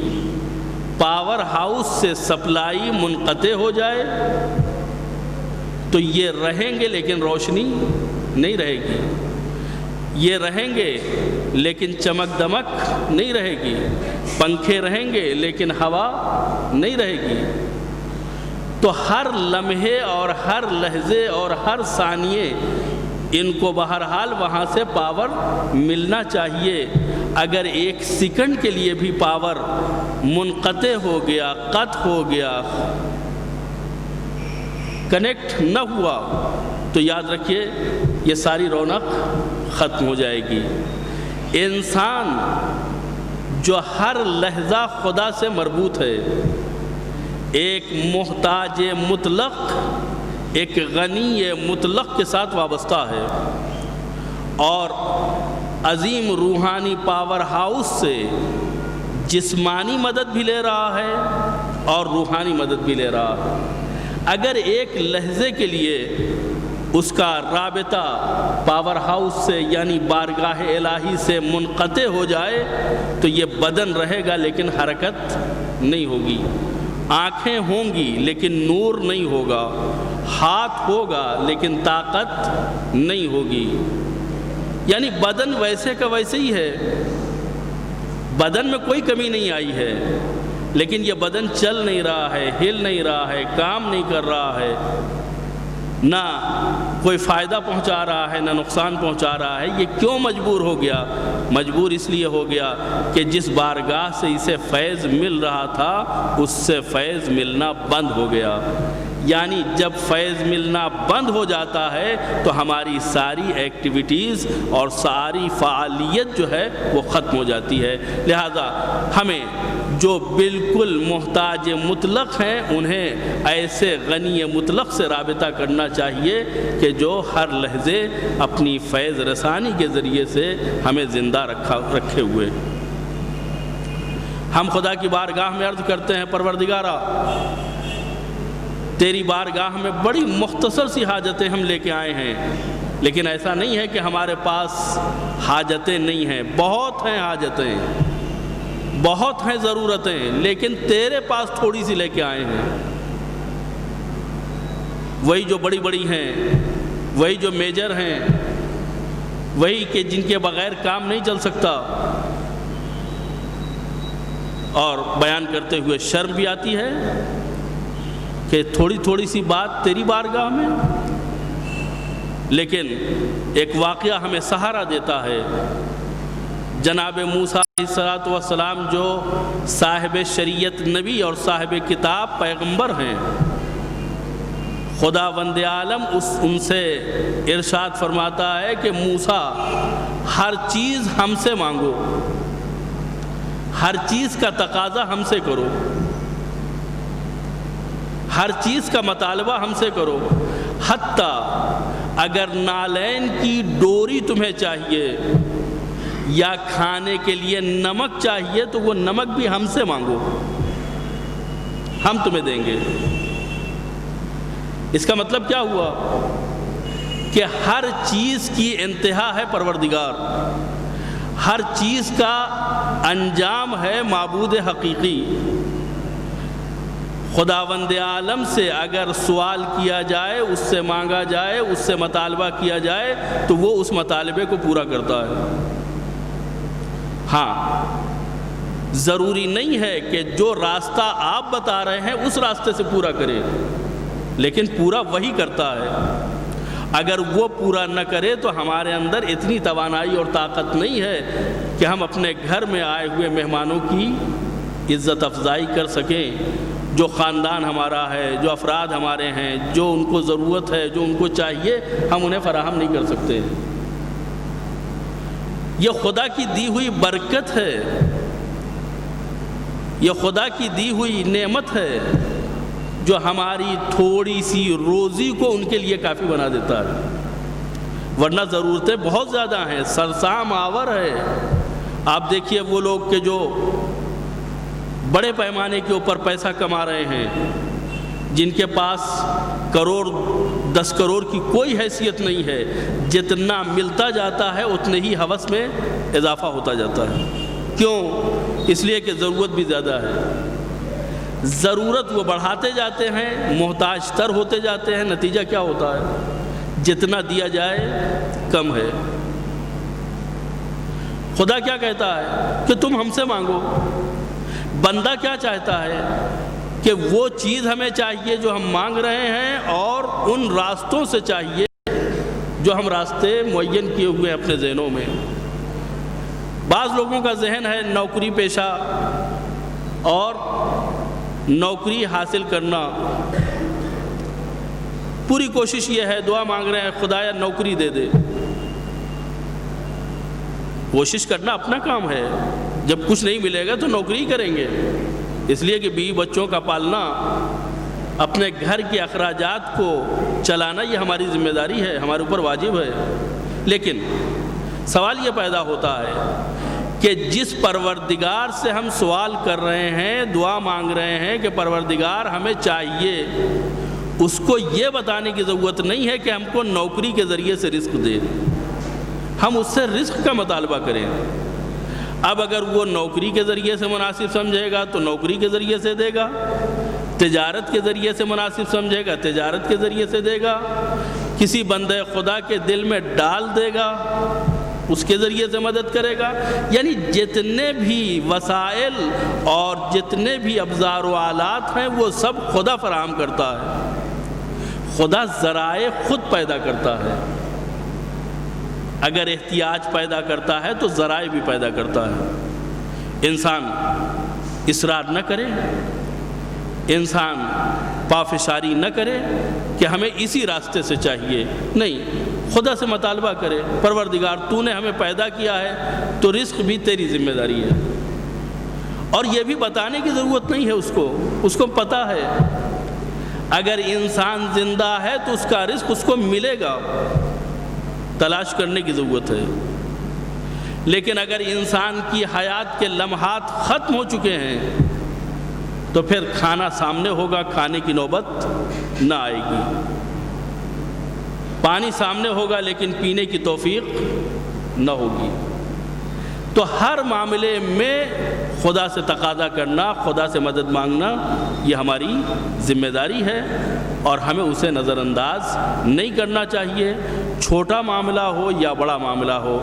پاور ہاؤس سے سپلائی منقطع ہو جائے تو یہ رہیں گے لیکن روشنی نہیں رہے گی، یہ رہیں گے لیکن چمک دمک نہیں رہے گی، پنکھے رہیں گے لیکن ہوا نہیں رہے گی۔ تو ہر لمحے اور ہر لحظے اور ہر ثانیے ان کو بہرحال وہاں سے پاور ملنا چاہیے۔ اگر ایک سیکنڈ کے لیے بھی پاور منقطع ہو گیا، قطع ہو گیا، کنیکٹ نہ ہوا تو یاد رکھیے یہ ساری رونق ختم ہو جائے گی۔ انسان جو ہر لحظہ خدا سے مربوط ہے، ایک محتاج مطلق ایک غنی مطلق کے ساتھ وابستہ ہے، اور عظیم روحانی پاور ہاؤس سے جسمانی مدد بھی لے رہا ہے اور روحانی مدد بھی لے رہا ہے۔ اگر ایک لحظے کے لیے اس کا رابطہ پاور ہاؤس سے یعنی بارگاہ الہی سے منقطع ہو جائے تو یہ بدن رہے گا لیکن حرکت نہیں ہوگی، آنکھیں ہوں گی لیکن نور نہیں ہوگا، ہاتھ ہوگا لیکن طاقت نہیں ہوگی۔ یعنی بدن ویسے کا ویسے ہی ہے، بدن میں کوئی کمی نہیں آئی ہے، لیکن یہ بدن چل نہیں رہا ہے، ہل نہیں رہا ہے، کام نہیں کر رہا ہے، نہ کوئی فائدہ پہنچا رہا ہے نہ نقصان پہنچا رہا ہے۔ یہ کیوں مجبور ہو گیا؟ مجبور اس لیے ہو گیا کہ جس بارگاہ سے اسے فیض مل رہا تھا اس سے فیض ملنا بند ہو گیا۔ یعنی جب فیض ملنا بند ہو جاتا ہے تو ہماری ساری ایکٹیویٹیز اور ساری فعالیت جو ہے وہ ختم ہو جاتی ہے۔ لہذا ہمیں جو بالکل محتاج مطلق ہیں انہیں ایسے غنی مطلق سے رابطہ کرنا چاہیے کہ جو ہر لحظے اپنی فیض رسانی کے ذریعے سے ہمیں زندہ رکھے ہوئے۔ ہم خدا کی بارگاہ میں عرض کرتے ہیں، پروردگارا تیری بارگاہ میں بڑی مختصر سی حاجتیں ہم لے کے آئے ہیں، لیکن ایسا نہیں ہے کہ ہمارے پاس حاجتیں نہیں ہیں، بہت ہیں حاجتیں، بہت ہیں ضرورتیں، لیکن تیرے پاس تھوڑی سی لے کے آئے ہیں۔ وہی جو بڑی بڑی ہیں، وہی جو میجر ہیں، وہی کہ جن کے بغیر کام نہیں چل سکتا، اور بیان کرتے ہوئے شرم بھی آتی ہے کہ تھوڑی تھوڑی سی بات تیری بارگاہ میں، لیکن ایک واقعہ ہمیں سہارا دیتا ہے۔ جناب موسیٰ علیہ السلام جو صاحب شریعت نبی اور صاحب کتاب پیغمبر ہیں، خداوند عالم ان سے ارشاد فرماتا ہے کہ موسیٰ ہر چیز ہم سے مانگو، ہر چیز کا تقاضا ہم سے کرو، ہر چیز کا مطالبہ ہم سے کرو، حتیٰ اگر نالین کی ڈوری تمہیں چاہیے یا کھانے کے لیے نمک چاہیے تو وہ نمک بھی ہم سے مانگو، ہم تمہیں دیں گے۔ اس کا مطلب کیا ہوا کہ ہر چیز کی انتہا ہے پروردگار، ہر چیز کا انجام ہے معبود حقیقی۔ خداوند عالم سے اگر سوال کیا جائے، اس سے مانگا جائے، اس سے مطالبہ کیا جائے تو وہ اس مطالبے کو پورا کرتا ہے۔ ہاں، ضروری نہیں ہے کہ جو راستہ آپ بتا رہے ہیں اس راستے سے پورا کرے، لیکن پورا وہی کرتا ہے۔ اگر وہ پورا نہ کرے تو ہمارے اندر اتنی توانائی اور طاقت نہیں ہے کہ ہم اپنے گھر میں آئے ہوئے مہمانوں کی عزت افزائی کر سکیں۔ جو خاندان ہمارا ہے، جو افراد ہمارے ہیں، جو ان کو ضرورت ہے، جو ان کو چاہیے، ہم انہیں فراہم نہیں کر سکتے۔ یہ خدا کی دی ہوئی برکت ہے، یہ خدا کی دی ہوئی نعمت ہے جو ہماری تھوڑی سی روزی کو ان کے لیے کافی بنا دیتا ہے، ورنہ ضرورتیں بہت زیادہ ہیں، سرسام آور ہے۔ آپ دیکھیے وہ لوگ کہ جو بڑے پیمانے کے اوپر پیسہ کما رہے ہیں، جن کے پاس کروڑ 10 کروڑ کی کوئی حیثیت نہیں ہے، جتنا ملتا جاتا ہے اتنے ہی ہوس میں اضافہ ہوتا جاتا ہے۔ کیوں؟ اس لیے کہ ضرورت بھی زیادہ ہے، ضرورت وہ بڑھاتے جاتے ہیں، محتاج تر ہوتے جاتے ہیں۔ نتیجہ کیا ہوتا ہے؟ جتنا دیا جائے کم ہے۔ خدا کیا کہتا ہے کہ تم ہم سے مانگو۔ بندہ کیا چاہتا ہے کہ وہ چیز ہمیں چاہیے جو ہم مانگ رہے ہیں، اور ان راستوں سے چاہیے جو ہم راستے معین کیے ہوئے ہیں اپنے ذہنوں میں۔ بعض لوگوں کا ذہن ہے نوکری پیشہ اور نوکری حاصل کرنا، پوری کوشش یہ ہے، دعا مانگ رہے ہیں خدایا نوکری دے دے۔ کوشش کرنا اپنا کام ہے، جب کچھ نہیں ملے گا تو نوکری کریں گے، اس لیے کہ بیوی بچوں کا پالنا، اپنے گھر کے اخراجات کو چلانا یہ ہماری ذمہ داری ہے، ہمارے اوپر واجب ہے۔ لیکن سوال یہ پیدا ہوتا ہے کہ جس پروردگار سے ہم سوال کر رہے ہیں، دعا مانگ رہے ہیں کہ پروردگار ہمیں چاہیے، اس کو یہ بتانے کی ضرورت نہیں ہے کہ ہم کو نوکری کے ذریعے سے رزق دے، ہم اس سے رزق کا مطالبہ کریں۔ اب اگر وہ نوکری کے ذریعے سے مناسب سمجھے گا تو نوکری کے ذریعے سے دے گا، تجارت کے ذریعے سے مناسب سمجھے گا تجارت کے ذریعے سے دے گا، کسی بندے خدا کے دل میں ڈال دے گا اس کے ذریعے سے مدد کرے گا۔ یعنی جتنے بھی وسائل اور جتنے بھی ابزار و آلات ہیں وہ سب خدا فراہم کرتا ہے، خدا ذرائع خود پیدا کرتا ہے۔ اگر احتیاج پیدا کرتا ہے تو ذرائع بھی پیدا کرتا ہے۔ انسان اصرار نہ کرے، انسان پافشاری نہ کرے کہ ہمیں اسی راستے سے چاہیے، نہیں، خدا سے مطالبہ کرے، پروردگار تو نے ہمیں پیدا کیا ہے تو رزق بھی تیری ذمہ داری ہے۔ اور یہ بھی بتانے کی ضرورت نہیں ہے اس کو پتہ ہے، اگر انسان زندہ ہے تو اس کا رزق اس کو ملے گا، تلاش کرنے کی ضرورت ہے۔ لیکن اگر انسان کی حیات کے لمحات ختم ہو چکے ہیں تو پھر کھانا سامنے ہوگا، کھانے کی نوبت نہ آئے گی، پانی سامنے ہوگا لیکن پینے کی توفیق نہ ہوگی۔ تو ہر معاملے میں خدا سے تقاضا کرنا، خدا سے مدد مانگنا یہ ہماری ذمہ داری ہے، اور ہمیں اسے نظر انداز نہیں کرنا چاہیے۔ چھوٹا معاملہ ہو یا بڑا معاملہ ہو،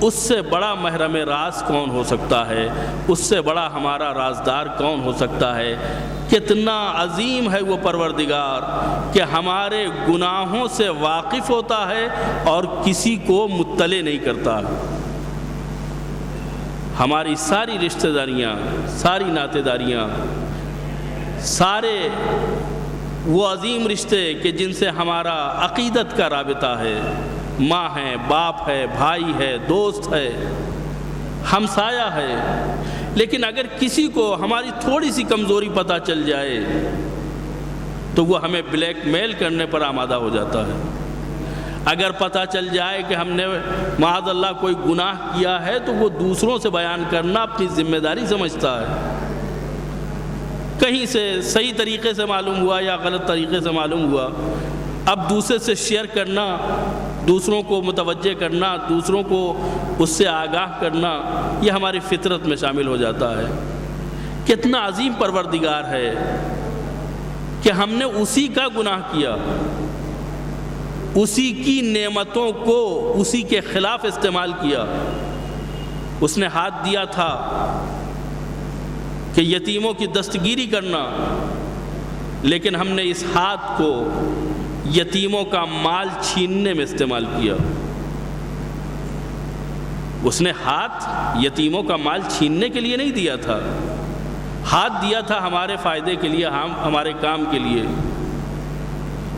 اس سے بڑا محرم راز کون ہو سکتا ہے، اس سے بڑا ہمارا رازدار کون ہو سکتا ہے۔ کتنا عظیم ہے وہ پروردگار کہ ہمارے گناہوں سے واقف ہوتا ہے اور کسی کو مطلع نہیں کرتا۔ ہماری ساری رشتہ داریاں، ساری ناطے داریاں، سارے وہ عظیم رشتے کہ جن سے ہمارا عقیدت کا رابطہ ہے، ماں ہے، باپ ہے، بھائی ہے، دوست ہے، ہمسایہ ہے، لیکن اگر کسی کو ہماری تھوڑی سی کمزوری پتہ چل جائے تو وہ ہمیں بلیک میل کرنے پر آمادہ ہو جاتا ہے۔ اگر پتہ چل جائے کہ ہم نے معاذ اللہ کوئی گناہ کیا ہے تو وہ دوسروں سے بیان کرنا اپنی ذمہ داری سمجھتا ہے۔ کہیں سے صحیح طریقے سے معلوم ہوا یا غلط طریقے سے معلوم ہوا، اب دوسرے سے شیئر کرنا، دوسروں کو متوجہ کرنا، دوسروں کو اس سے آگاہ کرنا، یہ ہماری فطرت میں شامل ہو جاتا ہے۔ کتنا عظیم پروردگار ہے کہ ہم نے اسی کا گناہ کیا، اسی کی نعمتوں کو اسی کے خلاف استعمال کیا۔ اس نے ہاتھ دیا تھا کہ یتیموں کی دستگیری کرنا، لیکن ہم نے اس ہاتھ کو یتیموں کا مال چھیننے میں استعمال کیا۔ اس نے ہاتھ یتیموں کا مال چھیننے کے لیے نہیں دیا تھا، ہاتھ دیا تھا ہمارے فائدے کے لیے، ہمارے کام کے لیے۔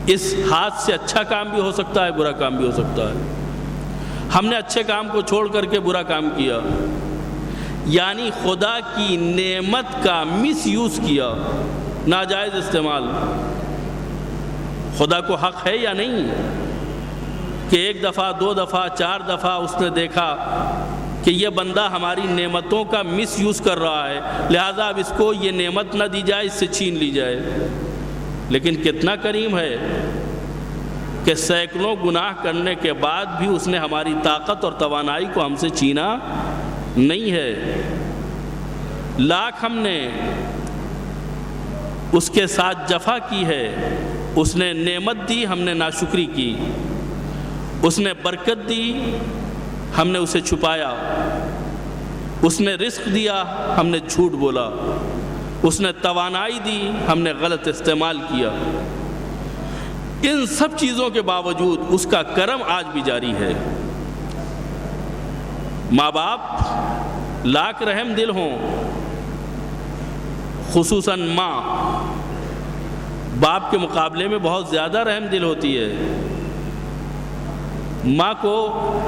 اس ہاتھ سے اچھا کام بھی ہو سکتا ہے، برا کام بھی ہو سکتا ہے۔ ہم نے اچھے کام کو چھوڑ کر کے برا کام کیا، یعنی خدا کی نعمت کا مس یوز کیا، ناجائز استعمال۔ خدا کو حق ہے یا نہیں کہ ایک دفعہ، دو دفعہ، چار دفعہ اس نے دیکھا کہ یہ بندہ ہماری نعمتوں کا مس یوز کر رہا ہے، لہذا اب اس کو یہ نعمت نہ دی جائے، اس سے چھین لی جائے۔ لیکن کتنا کریم ہے کہ سینکڑوں گناہ کرنے کے بعد بھی اس نے ہماری طاقت اور توانائی کو ہم سے چھینا نہیں ہے۔ لاکھ ہم نے اس کے ساتھ جفا کی ہے، اس نے نعمت دی، ہم نے ناشکری کی، اس نے برکت دی، ہم نے اسے چھپایا، اس نے رزق دیا، ہم نے جھوٹ بولا، اس نے توانائی دی، ہم نے غلط استعمال کیا۔ ان سب چیزوں کے باوجود اس کا کرم آج بھی جاری ہے۔ ماں باپ لاکھ رحم دل ہوں، خصوصاً ماں باپ کے مقابلے میں بہت زیادہ رحم دل ہوتی ہے۔ ماں کو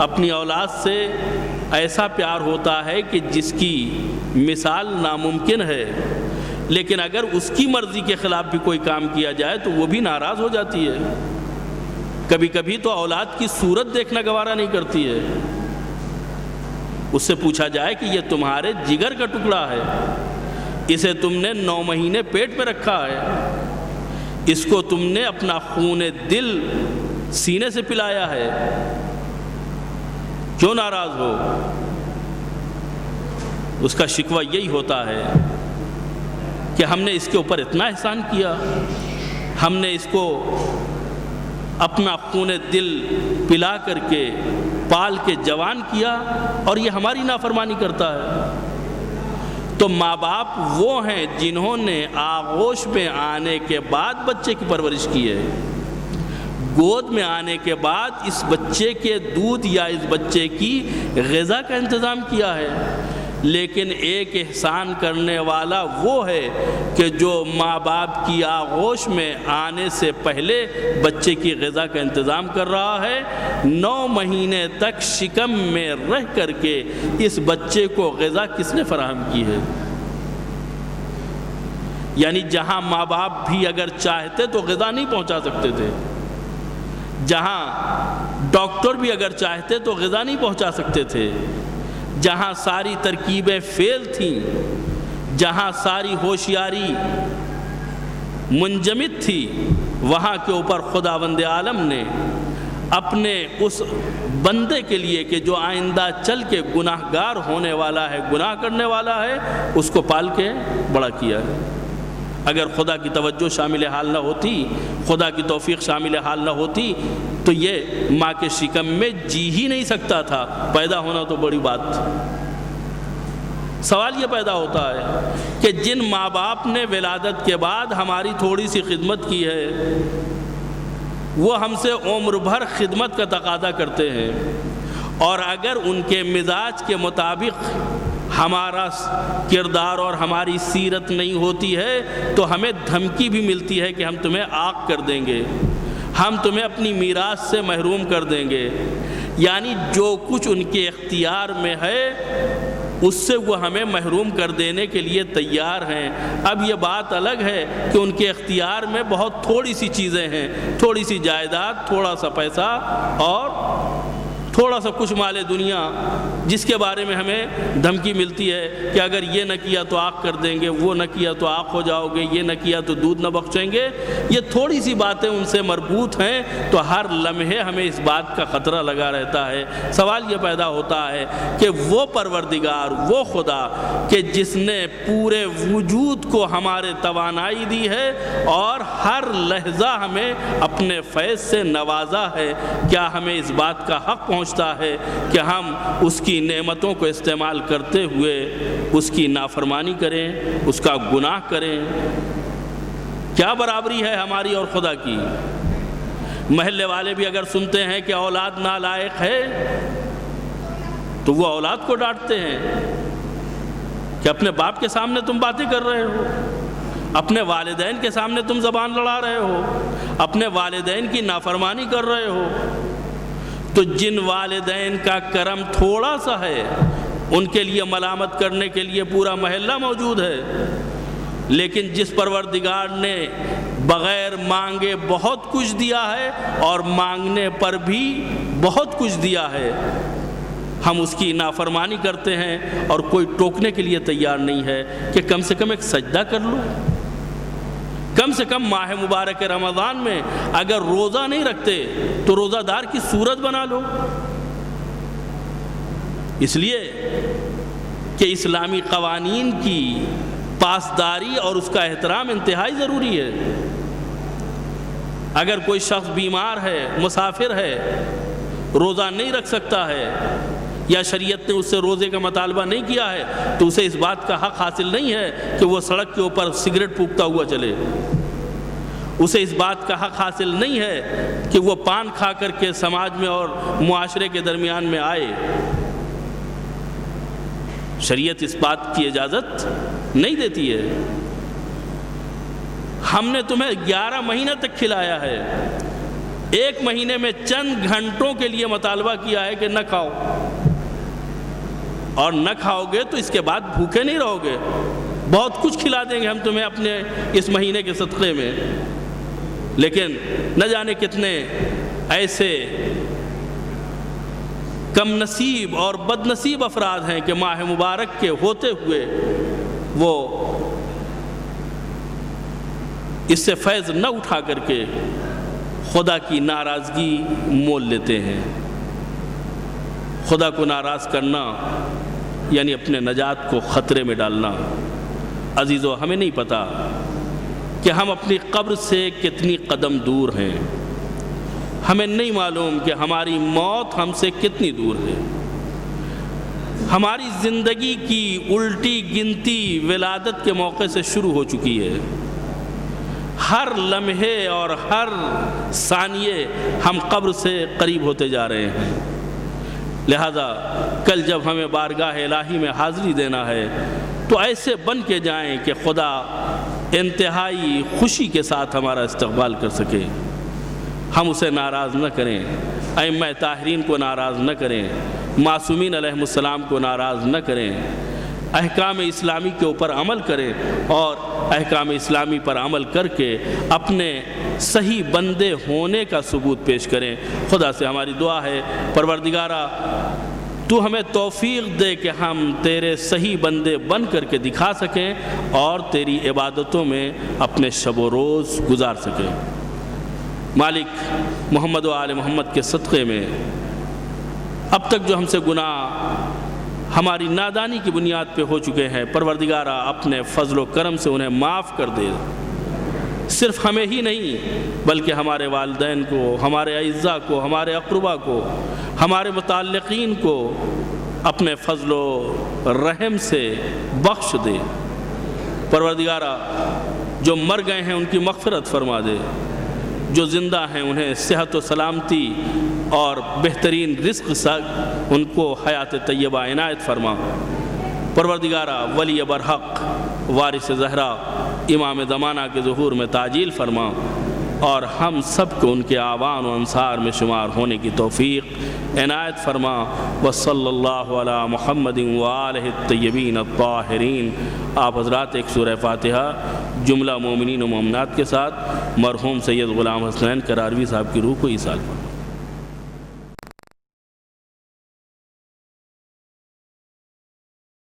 اپنی اولاد سے ایسا پیار ہوتا ہے کہ جس کی مثال ناممکن ہے، لیکن اگر اس کی مرضی کے خلاف بھی کوئی کام کیا جائے تو وہ بھی ناراض ہو جاتی ہے۔ کبھی کبھی تو اولاد کی صورت دیکھنا گوارا نہیں کرتی ہے۔ اس سے پوچھا جائے کہ یہ تمہارے جگر کا ٹکڑا ہے، اسے تم نے 9 مہینے پیٹ پہ رکھا ہے، اس کو تم نے اپنا خون دل سینے سے پلایا ہے، کیوں ناراض ہو؟ اس کا شکوہ یہی ہوتا ہے کہ ہم نے اس کے اوپر اتنا احسان کیا، ہم نے اس کو اپنا خون دل پلا کر کے پال کے جوان کیا اور یہ ہماری نافرمانی کرتا ہے۔ تو ماں باپ وہ ہیں جنہوں نے آغوش میں آنے کے بعد بچے کی پرورش کی ہے، گود میں آنے کے بعد اس بچے کے دودھ یا اس بچے کی غذا کا انتظام کیا ہے۔ لیکن ایک احسان کرنے والا وہ ہے کہ جو ماں باپ کی آغوش میں آنے سے پہلے بچے کی غذا کا انتظام کر رہا ہے، 9 مہینے تک شکم میں رہ کر کے اس بچے کو غذا کس نے فراہم کی ہے؟ یعنی جہاں ماں باپ بھی اگر چاہتے تو غذا نہیں پہنچا سکتے تھے، جہاں ڈاکٹر بھی اگر چاہتے تو غذا نہیں پہنچا سکتے تھے، جہاں ساری ترکیبیں فیل تھیں، جہاں ساری ہوشیاری منجمد تھی، وہاں کے اوپر خداوند عالم نے اپنے اس بندے کے لیے کہ جو آئندہ چل کے گناہ گار ہونے والا ہے، گناہ کرنے والا ہے، اس کو پال کے بڑا کیا ہے۔ اگر خدا کی توجہ شامل حال نہ ہوتی، خدا کی توفیق شامل حال نہ ہوتی تو یہ ماں کے شکم میں جی ہی نہیں سکتا تھا۔ پیدا ہونا تو بڑی بات۔ سوال یہ پیدا ہوتا ہے کہ جن ماں باپ نے ولادت کے بعد ہماری تھوڑی سی خدمت کی ہے، وہ ہم سے عمر بھر خدمت کا تقاضا کرتے ہیں، اور اگر ان کے مزاج کے مطابق ہمارا کردار اور ہماری سیرت نہیں ہوتی ہے تو ہمیں دھمکی بھی ملتی ہے کہ ہم تمہیں عاق کر دیں گے، ہم تمہیں اپنی میراث سے محروم کر دیں گے۔ یعنی جو کچھ ان کے اختیار میں ہے اس سے وہ ہمیں محروم کر دینے کے لیے تیار ہیں۔ اب یہ بات الگ ہے کہ ان کے اختیار میں بہت تھوڑی سی چیزیں ہیں، تھوڑی سی جائیداد، تھوڑا سا پیسہ اور تھوڑا سا کچھ مال دنیا، جس کے بارے میں ہمیں دھمکی ملتی ہے کہ اگر یہ نہ کیا تو عاق کر دیں گے، وہ نہ کیا تو عاق ہو جاؤ گے، یہ نہ کیا تو دودھ نہ بخشیں گے۔ یہ تھوڑی سی باتیں ان سے مربوط ہیں تو ہر لمحے ہمیں اس بات کا خطرہ لگا رہتا ہے۔ سوال یہ پیدا ہوتا ہے کہ وہ پروردگار، وہ خدا کہ جس نے پورے وجود کو ہمارے توانائی دی ہے اور ہر لحظہ ہمیں اپنے فیض سے نوازا ہے، کیا ہمیں اس بات کا حق پہنچتا ہے کہ ہم اس کی نعمتوں کو استعمال کرتے ہوئے اس کی نافرمانی کریں، اس کا گناہ کریں؟ کیا برابری ہے ہماری اور خدا کی؟ محلے والے بھی اگر سنتے ہیں کہ اولاد نالائق ہے تو وہ اولاد کو ڈانٹتے ہیں کہ اپنے باپ کے سامنے تم باتیں کر رہے ہو، اپنے والدین کے سامنے تم زبان لڑا رہے ہو، اپنے والدین کی نافرمانی کر رہے ہو۔ تو جن والدین کا کرم تھوڑا سا ہے ان کے لیے ملامت کرنے کے لیے پورا محلہ موجود ہے، لیکن جس پروردگار نے بغیر مانگے بہت کچھ دیا ہے اور مانگنے پر بھی بہت کچھ دیا ہے، ہم اس کی نافرمانی کرتے ہیں اور کوئی ٹوکنے کے لیے تیار نہیں ہے کہ کم سے کم ایک سجدہ کر لو، کم سے کم ماہ مبارک رمضان میں اگر روزہ نہیں رکھتے تو روزہ دار کی صورت بنا لو۔ اس لیے کہ اسلامی قوانین کی پاسداری اور اس کا احترام انتہائی ضروری ہے۔ اگر کوئی شخص بیمار ہے، مسافر ہے، روزہ نہیں رکھ سکتا ہے یا شریعت نے اس سے روزے کا مطالبہ نہیں کیا ہے تو اسے اس بات کا حق حاصل نہیں ہے کہ وہ سڑک کے اوپر سگریٹ پھونکتا ہوا چلے، اسے اس بات کا حق حاصل نہیں ہے کہ وہ پان کھا کر کے سماج میں اور معاشرے کے درمیان میں آئے۔ شریعت اس بات کی اجازت نہیں دیتی ہے۔ ہم نے تمہیں 11 مہینے تک کھلایا ہے، 1 مہینے میں چند گھنٹوں کے لیے مطالبہ کیا ہے کہ نہ کھاؤ، اور نہ کھاؤ گے تو اس کے بعد بھوکے نہیں رہو گے، بہت کچھ کھلا دیں گے ہم تمہیں اپنے اس مہینے کے صدقے میں۔ لیکن نہ جانے کتنے ایسے کم نصیب اور بد نصیب افراد ہیں کہ ماہ مبارک کے ہوتے ہوئے وہ اس سے فیض نہ اٹھا کر کے خدا کی ناراضگی مول لیتے ہیں۔ خدا کو ناراض کرنا یعنی اپنے نجات کو خطرے میں ڈالنا۔ عزیزو، ہمیں نہیں پتہ کہ ہم اپنی قبر سے کتنی قدم دور ہیں، ہمیں نہیں معلوم کہ ہماری موت ہم سے کتنی دور ہے۔ ہماری زندگی کی الٹی گنتی ولادت کے موقع سے شروع ہو چکی ہے، ہر لمحے اور ہر ثانیے ہم قبر سے قریب ہوتے جا رہے ہیں۔ لہذا کل جب ہمیں بارگاہ الہی میں حاضری دینا ہے تو ایسے بن کے جائیں کہ خدا انتہائی خوشی کے ساتھ ہمارا استقبال کر سکے، ہم اسے ناراض نہ کریں، ائمہ طاہرین کو ناراض نہ کریں، معصومین علیہم السلام کو ناراض نہ کریں، احکام اسلامی کے اوپر عمل کریں اور احکام اسلامی پر عمل کر کے اپنے صحیح بندے ہونے کا ثبوت پیش کریں۔ خدا سے ہماری دعا ہے، پروردگارا تو ہمیں توفیق دے کہ ہم تیرے صحیح بندے بن کر کے دکھا سکیں اور تیری عبادتوں میں اپنے شب و روز گزار سکیں۔ مالک، محمد و آل محمد کے صدقے میں اب تک جو ہم سے گناہ ہماری نادانی کی بنیاد پہ ہو چکے ہیں، پروردگارا اپنے فضل و کرم سے انہیں معاف کر دے۔ صرف ہمیں ہی نہیں بلکہ ہمارے والدین کو، ہمارے اعزاء کو، ہمارے اقربا کو، ہمارے متعلقین کو اپنے فضل و رحم سے بخش دے۔ پروردگارا جو مر گئے ہیں ان کی مغفرت فرما دے، جو زندہ ہیں انہیں صحت و سلامتی اور بہترین رزق ان کو حیات طیبہ عنایت فرما۔ پروردگارا ولی برحق وارث زہرا امام زمانہ کے ظہور میں تعجیل فرما اور ہم سب کو ان کے آوان و انصار میں شمار ہونے کی توفیق عنایت فرما۔ وصلی اللہ علی محمد وآلہ الطیبین الطاہرین۔ آپ حضرات ایک سورہ فاتحہ جملہ مومنین و مومنات کے ساتھ مرحوم سید غلام حسنین کراروی صاحب کی روح کو ایصال فرما۔